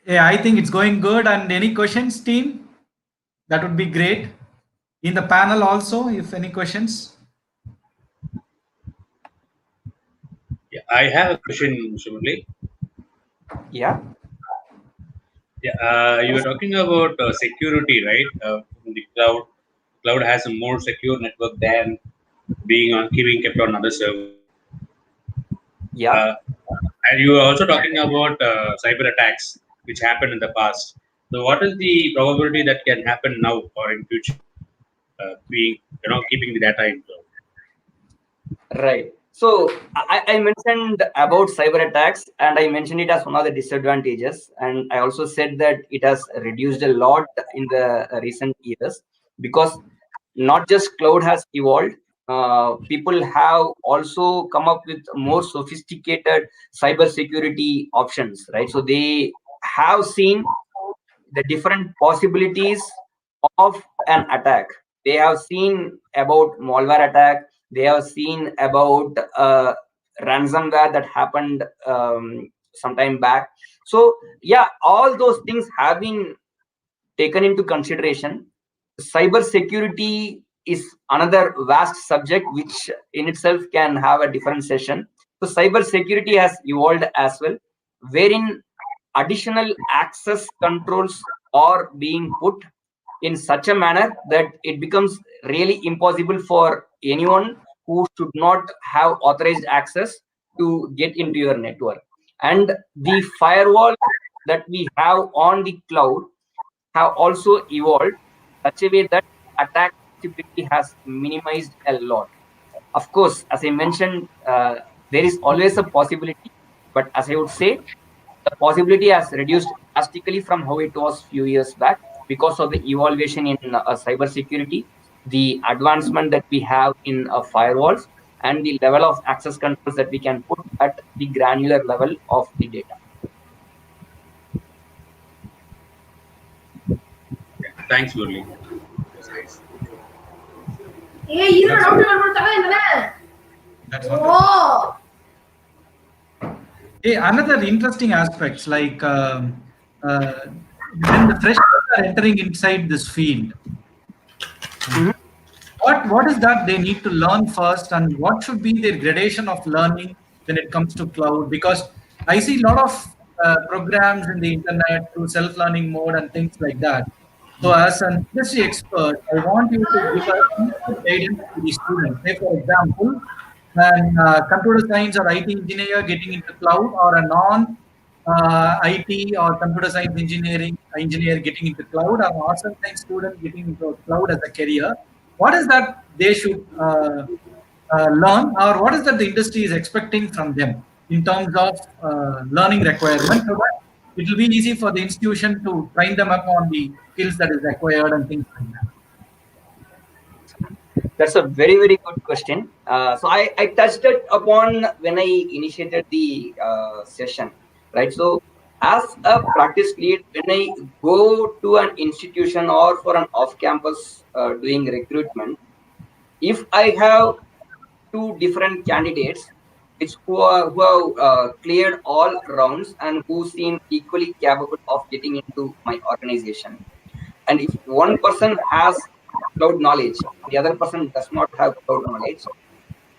Yeah, I think it's going good. And any questions, team? That would be great. In the panel also, if any questions. Yeah, I have a question, Mr. Murali. Yeah. Yeah, you were talking about security, right? In the cloud, cloud has a more secure network than being kept on other server. Yeah. And you were also talking about cyber attacks, which happened in the past. So, what is the probability that can happen now or in future? Keeping the data in cloud. Right. So I mentioned about cyber attacks, and I mentioned it as one of the disadvantages. And I also said that it has reduced a lot in the recent years, because not just cloud has evolved, people have also come up with more sophisticated cyber security options, right? So they have seen the different possibilities of an attack. They have seen about malware attack. They have seen about ransomware that happened some time back. So yeah, all those things have been taken into consideration. Cyber security is another vast subject, which in itself can have a different session. So cyber security has evolved as well, wherein additional access controls are being put in such a manner that it becomes really impossible for anyone who should not have authorized access to get into your network. And the firewall that we have on the cloud have also evolved such a way that attack possibility has minimized a lot. Of course, as I mentioned, there is always a possibility, but as I would say, the possibility has reduced drastically from how it was few years back, because of the evaluation in cyber security, the advancement that we have in firewalls, and the level of access controls that we can put at the granular level of the data. Yeah, thanks, Murali. That's nice. That's wonderful. Hey, another interesting aspects when the freshers are entering inside this field, what is that they need to learn first, and what should be their gradation of learning when it comes to cloud? Because I see a lot of programs in the internet through self-learning mode and things like that. So, as an industry expert, I want you to give us some guidance to the students. Say, for example, when computer science or IT engineer getting into cloud, or a non IT or computer science engineer getting into cloud, or arts and science student getting into cloud as a career, what is that they should learn, or what is that the industry is expecting from them in terms of learning requirements, so that it will be easy for the institution to train them up on the skills that is required and things like that. That's a very, very good question. So I touched it upon when I initiated the session, right? So as a practice lead, when I go to an institution or for an off-campus doing recruitment, if I have two different candidates who have cleared all rounds and who seem equally capable of getting into my organization, and if one person has cloud knowledge, the other person does not have cloud knowledge,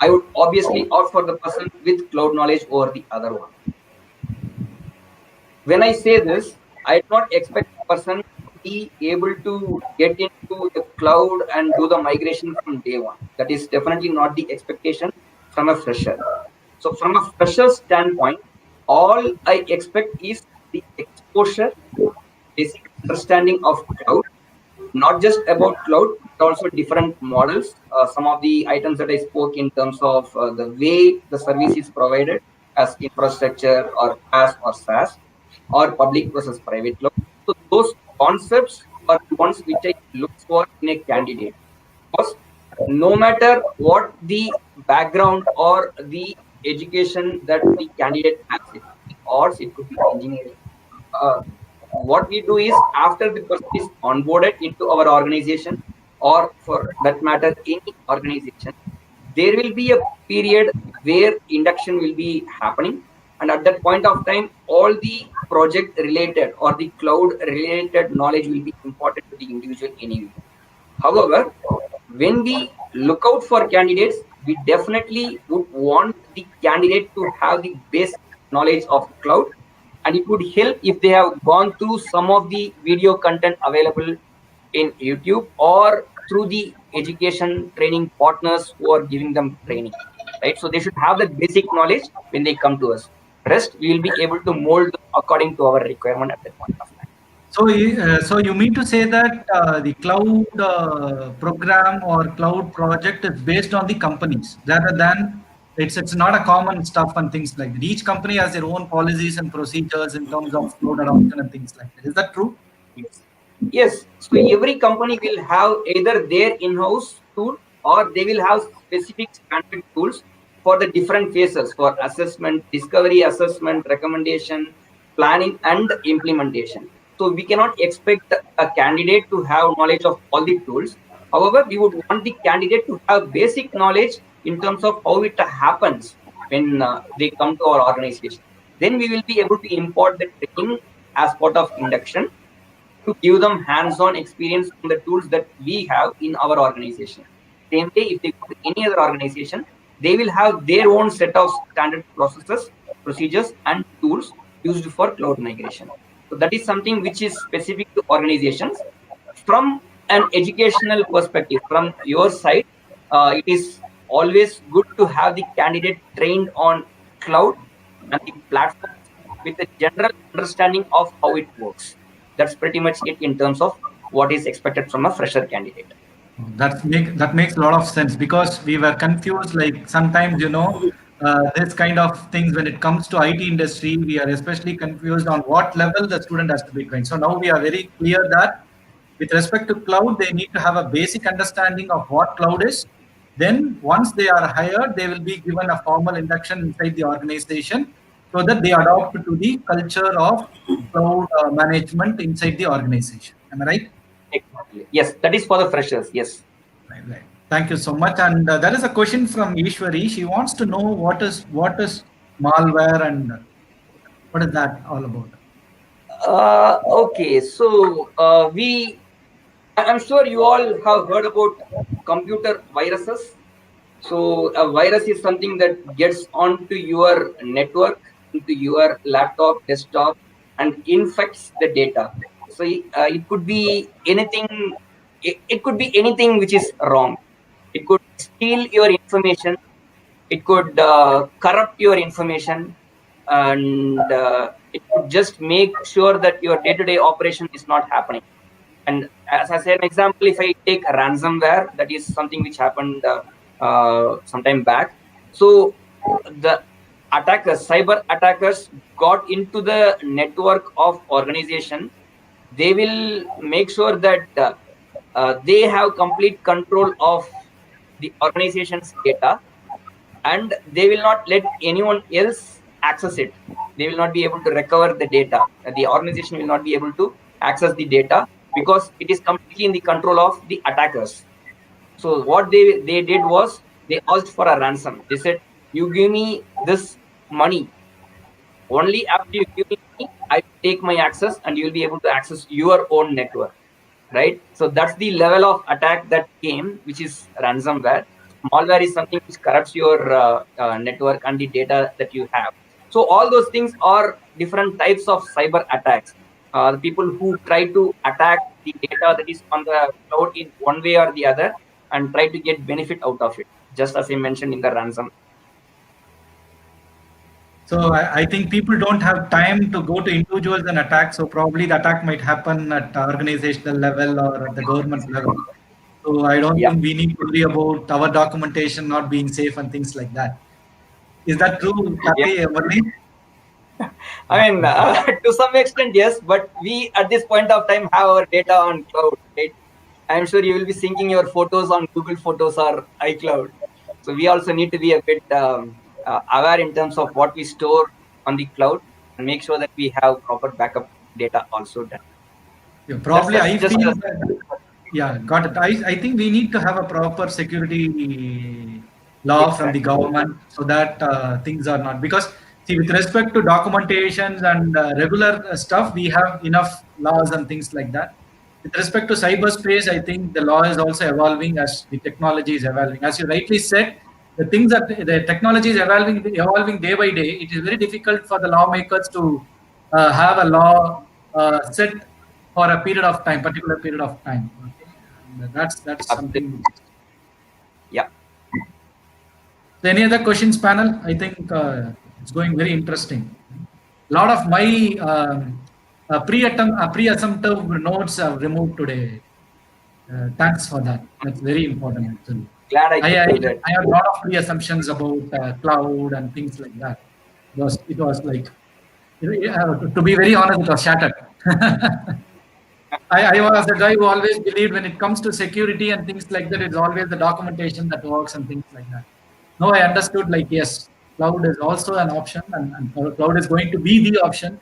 I would obviously opt for the person with cloud knowledge over the other one. When I say this, I do not expect the person to be able to get into the cloud and do the migration from day one. That is definitely not the expectation from a fresher. So from a fresher standpoint, all I expect is the exposure, basic understanding of cloud, not just about cloud, but also different models. Some of the items that I spoke in terms of the way the service is provided as infrastructure or PaaS or SaaS or public versus private cloud. So those concepts are the ones which I look for in a candidate. Because no matter what the background or the education that the candidate has, it could be arts, it could be engineering. Uh, what we do is, after the person is onboarded into our organization, or for that matter any organization, there will be a period where induction will be happening, and at that point of time all the project related or the cloud related knowledge will be important to the individual anyway. However, when we look out for candidates, we definitely would want the candidate to have the basic knowledge of cloud, and it would help if they have gone through some of the video content available in YouTube or through the education training partners who are giving them training, right? So they should have that basic knowledge when they come to us. Rest, we will be able to mold them according to our requirement at that point of time. So you mean to say that the cloud program or cloud project is based on the companies rather than it's not a common stuff and things like that. Each company has their own policies and procedures in terms of cloud adoption and things like that. Is that true? Yes. Yes. So every company will have either their in-house tool or they will have specific standard tools for the different phases for assessment, discovery, assessment, recommendation, planning, and implementation. So we cannot expect a candidate to have knowledge of all the tools. However, we would want the candidate to have basic knowledge in terms of how it happens when they come to our organization. Then we will be able to import the training as part of induction to give them hands-on experience on the tools that we have in our organization. Same way, if they go to any other organization, they will have their own set of standard processes, procedures, and tools used for cloud migration. So that is something which is specific to organizations. From an educational perspective, from your side, it is always good to have the candidate trained on cloud and the platforms with a general understanding of how it works. That's pretty much it in terms of what is expected from a fresher candidate. That makes a lot of sense, because we were confused. Like sometimes, this kind of things when it comes to IT industry, we are especially confused on what level the student has to be trained. So now we are very clear that with respect to cloud, they need to have a basic understanding of what cloud is. Then once they are hired, they will be given a formal induction inside the organization so that they adopt to the culture of cloud management inside the organization. Am I right? Exactly. Yes, that is for the freshers. Yes. Right. Thank you so much. And there is a question from Ishwari. She wants to know what is malware and what is that all about? Okay, so I'm sure you all have heard about computer viruses. So a virus is something that gets onto your network, into your laptop, desktop, and infects the data. So it could be anything. It could be anything which is wrong. It could steal your information. It could corrupt your information, and it could just make sure that your day-to-day operation is not happening. And as I said, an example, if I take ransomware, that is something which happened some time back. So the attackers, cyber attackers, got into the network of organization. They will make sure that they have complete control of the organization's data, and they will not let anyone else access it. They will not be able to recover the data. The organization will not be able to access the data because it is completely in the control of the attackers. So what they did was they asked for a ransom. They said, "You give me this money. Only after you give me money, I take my access, and you will be able to access your own network." Right? So that's the level of attack that came, which is ransomware. Malware is something which corrupts your network and the data that you have. So all those things are different types of cyber attacks. The people who try to attack the data that is on the cloud in one way or the other and try to get benefit out of it, just as I mentioned in the ransom. So I think people don't have time to go to individuals and attack. So probably the attack might happen at organizational level or at the government level. So I don't Yeah. think we need to worry about our documentation not being safe and things like that. Is that true, Kathy, Murali? I mean, to some extent, yes, but we at this point of time have our data on cloud, right? I'm sure you will be syncing your photos on Google Photos or iCloud. So we also need to be a bit aware in terms of what we store on the cloud and make sure that we have proper backup data also done. Yeah, probably That's I just feel that, yeah, got it. I think we need to have a proper security law from the exactly. government so that things are not, because see, with respect to documentations and regular stuff, we have enough laws and things like that. With respect to cyberspace, I think the law is also evolving as the technology is evolving. As you rightly said, the things that the technology is evolving day by day. It is very difficult for the lawmakers to have a law set for a period of time, particular period of time. Okay, and that's Absolutely. something. Yeah. So any other questions, panel? I think it's going very interesting. A lot of my pre-assumptive notes are removed today. Thanks for that. That's very important, actually. Glad I I, could I, do that. I have a lot of pre-assumptions about cloud and things like that. It was like, to be very honest, it was shattered. I was the guy who always believed when it comes to security and things like that, it's always the documentation that works and things like that. No, I understood, like, yes, cloud is also an option, and cloud is going to be the option.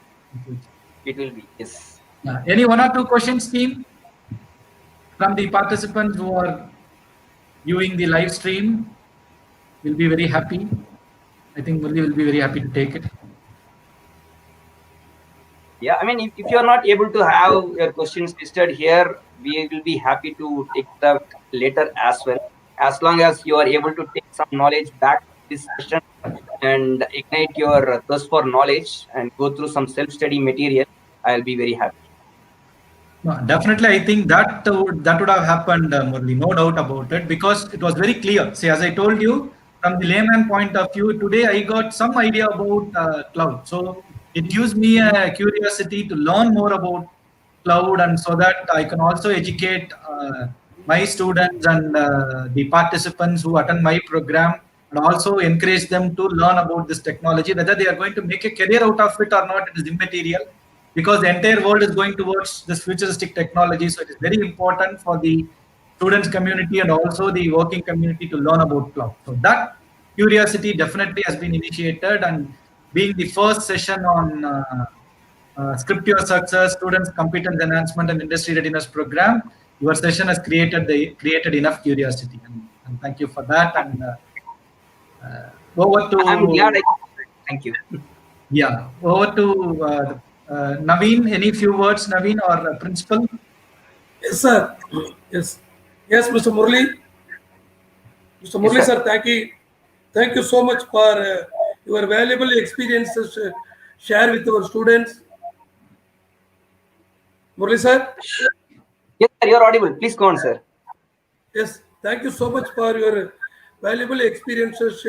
It will be, yes. Yeah. Any one or two questions, team, from the participants who are viewing the live stream? Will be very happy. I think Murali will be very happy to take it. Yeah, I mean, if you're not able to have your questions listed here, we will be happy to take that later as well. As long as you are able to take some knowledge back to this session and ignite your thirst for knowledge and go through some self-study material, I'll be very happy. No, definitely, I think that would have happened, Murali, no doubt about it, because it was very clear. See, as I told you, from the layman point of view, today I got some idea about cloud. So it gives me a curiosity to learn more about cloud, and so that I can also educate my students and the participants who attend my program, and also encourage them to learn about this technology. Whether they are going to make a career out of it or not, it is immaterial, because the entire world is going towards this futuristic technology. So it is very important for the students community and also the working community to learn about cloud. So that curiosity definitely has been initiated, and being the first session on Script Your Success, Students Competence Enhancement and Industry Readiness Program, your session has created enough curiosity, and thank you for that. And over to I'm glad thank you. yeah, over to Naveen. Any few words, Naveen, or principal? Yes, sir. Yes. Yes, Mr. Murali. Mr. Yes, Murali, sir. sir, thank you so much for your valuable experiences share with our students. Murali sir? Yes, sir, you're audible. Please go on, sir. Yes, thank you so much for your valuable experiences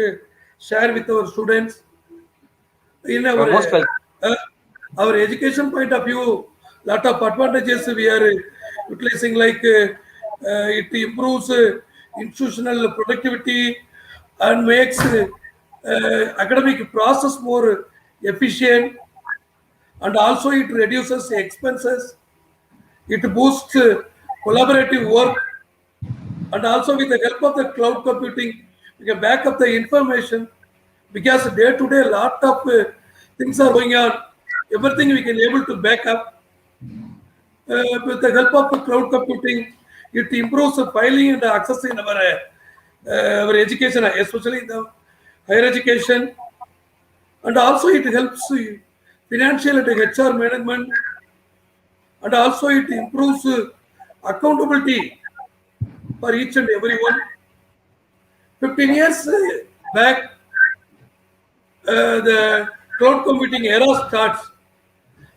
share with our students. In You're most welcome. uh, our education point of view, lot of advantages we are utilizing, like it improves institutional productivity and makes academic process more efficient, and also it reduces expenses. It boosts collaborative work, and also with the help of the cloud computing, we can back up the information, because day to day a lot of things are going on. Everything we can able to back up with the help of the cloud computing. It improves the filing and access in our education, especially the higher education, and also it helps financial and HR management, and also it improves accountability for each and everyone. 15 years back, the cloud computing era starts.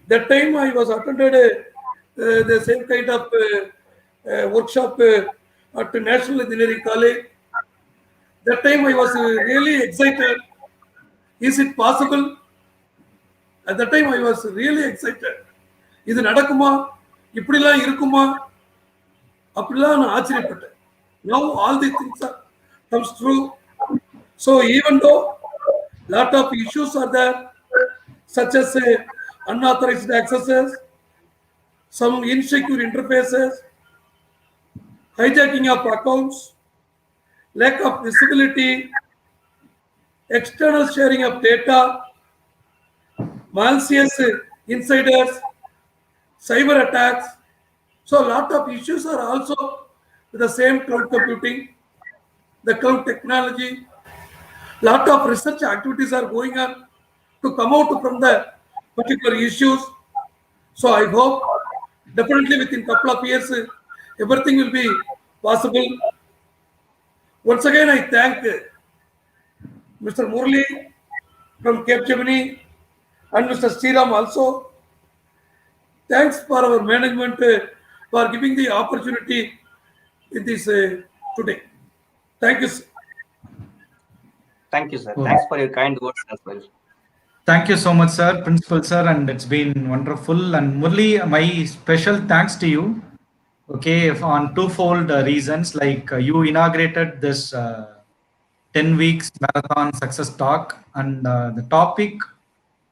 That time I was attended the same kind of workshop at National Engineering College. That time I was really excited. Is it possible? At that time I was really excited. இது நடக்குமா, இப்படிலாம் இருக்குமா, அப்படிலாம் நான் ஆச்சரியப்பட்டேன். Now all these things are comes true. So even though lot of issues are there, such as unauthorized accesses, some insecure interfaces, hijacking of accounts, lack of visibility, external sharing of data, malicious insiders, cyber attacks. So a lot of issues are also with the same cloud computing, the cloud technology. Lot of research activities are going on to come out from the particular issues. So I hope definitely within couple of years everything will be possible. Once again I thank Mr. Murali from Capgemini and Mr. Sriram also. Thanks for our management for giving the opportunity in this today. Thank you, sir. Thank you, sir. Thanks for your kind words as well. Thank you so much, sir, Principal sir, and it's been wonderful. And Murli, my special thanks to you. Okay, on twofold reasons. Like you inaugurated this 10 weeks marathon success talk, and the topic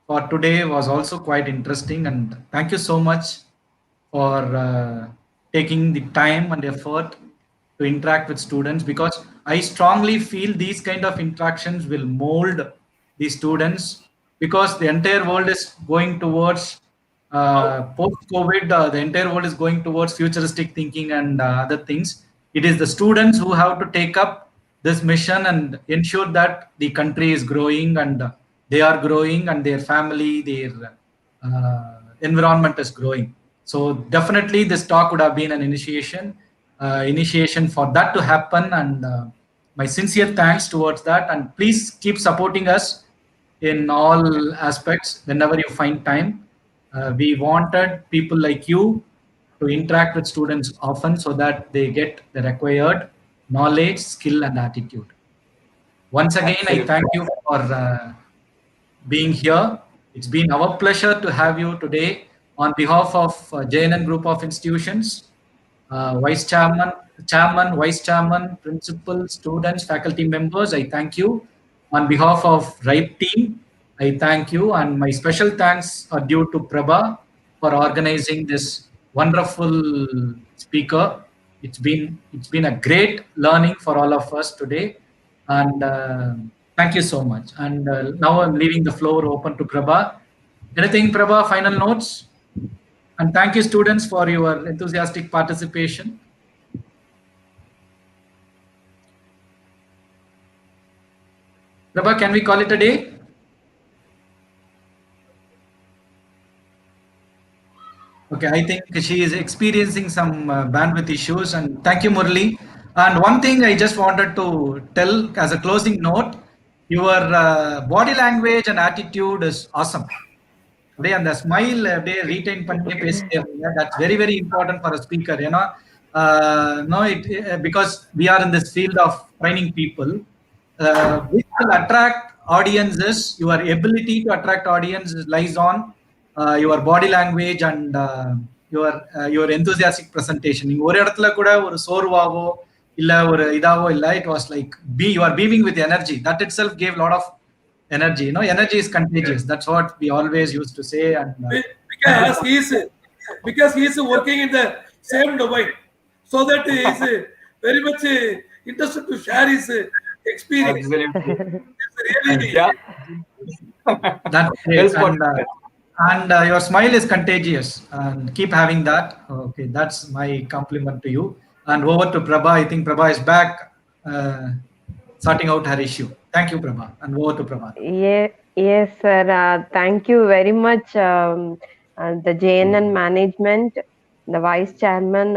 for today was also quite interesting. And thank you so much for taking the time and effort to interact with students, because I strongly feel these kind of interactions will mold the students, because the entire world is going towards post-COVID, the entire world is going towards futuristic thinking and other things. It is the students who have to take up this mission and ensure that the country is growing and they are growing and their family, their environment is growing. So definitely this talk would have been an initiation for that to happen, and my sincere thanks towards that. And please keep supporting us in all aspects whenever you find time. We wanted people like you to interact with students often so that they get the required knowledge, skill, and attitude. Once again, I thank you for being here. It's been our pleasure to have you today on behalf of J.N.N Group of Institutions, Vice Chairman, Vice Chairman, Principal, students, faculty members. I thank you. On behalf of RIPE team, I thank you, and my special thanks are due to Prabha for organizing this wonderful speaker. It's been a great learning for all of us today, and thank you so much. And now I'm leaving the floor open to Prabha. Anything, Prabha, final notes? And thank you, students, for your enthusiastic participation. Prabha, can we call it a day? Okay, I think she is experiencing some bandwidth issues, and thank you, Murali. And one thing I just wanted to tell as a closing note, your body language and attitude is awesome. அப்படியே அந்த smile அப்படியே retain பண்ணியே பேசிட்டே இருந்தீங்க. That's very very important for a speaker, you know. No, because we are in this field of training people, which will attract audiences. Your ability to attract audience lies on your body language and your enthusiastic presentation. நீங்க ஒரு இடத்துல கூட ஒரு சோர்வாவோ இல்ல ஒரு இதாவோ இல்ல. It was like you are beaming with energy. That itself gave a lot of energy. You know, energy is contagious. That's what we always used to say. And because he is working in the same domain, so that he is very much interested to share his experience. Absolutely. Really, Yeah. that's Well it. spotted. And your smile is contagious, and keep having that. Okay, that's my compliment to you. And over to Prabha. I think Prabha is back sorting out her issue. Thank you, Prabha. And over to Prabha. Yes, sir. Thank you very much, the J.N.N management, the vice chairman,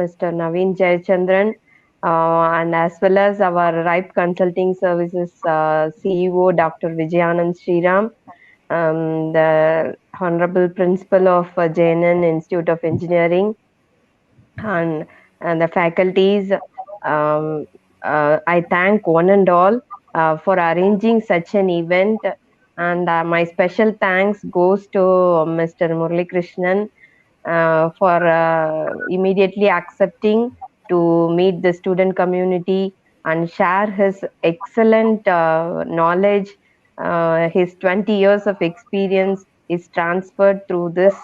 Mr. Naveen Jayachandran, and as well as our RIPE Consulting Services CEO, Dr. Vijayanand Sriram, the Honorable Principal of J.N.N Institute of Engineering, and the faculties. I thank one and all for arranging such an event, and my special thanks goes to Mr. Murali Krishnan for immediately accepting to meet the student community and share his excellent knowledge. His 20 years of experience is transferred through this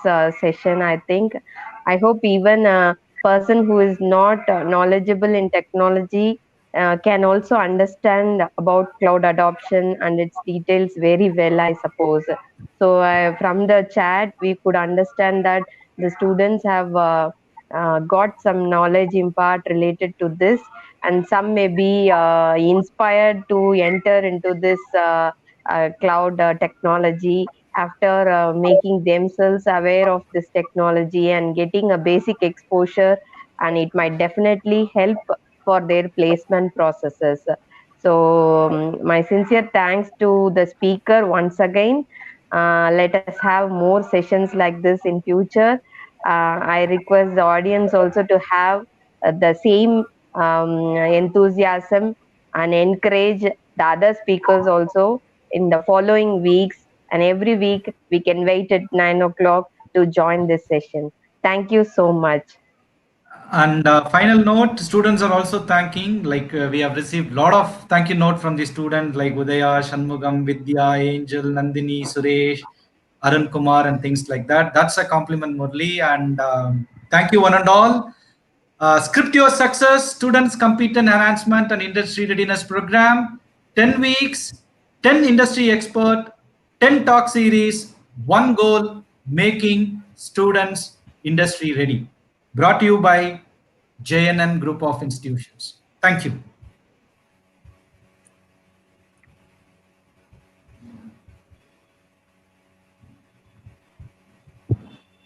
session, I think. I hope even a person who is not knowledgeable in technology can also understand about cloud adoption and its details very well, I suppose. So from the chat, we could understand that the students have got some knowledge in part related to this, and some may be inspired to enter into this cloud technology after making themselves aware of this technology and getting a basic exposure, and it might definitely help for their placement processes. So my sincere thanks to the speaker once again. Let us have more sessions like this in future. I request the audience also to have the same enthusiasm and encourage the other speakers also in the following weeks. And every week we can wait at 9 o'clock to join this session. Thank you so much. And final note, students are also thanking, like we have received a lot of thank you note from the students like Udaya, Shanmugam, Vidya, Angel, Nandini, Suresh, Arun Kumar, and things like that. That's a compliment, Murli. And thank you one and all. Script Your Success, Students Compete and Enhancement and Industry Readiness Program, 10 weeks, 10 industry expert, 10 talk series, one goal, making students industry ready. Brought to you by J.N.N Group of Institutions. Thank you.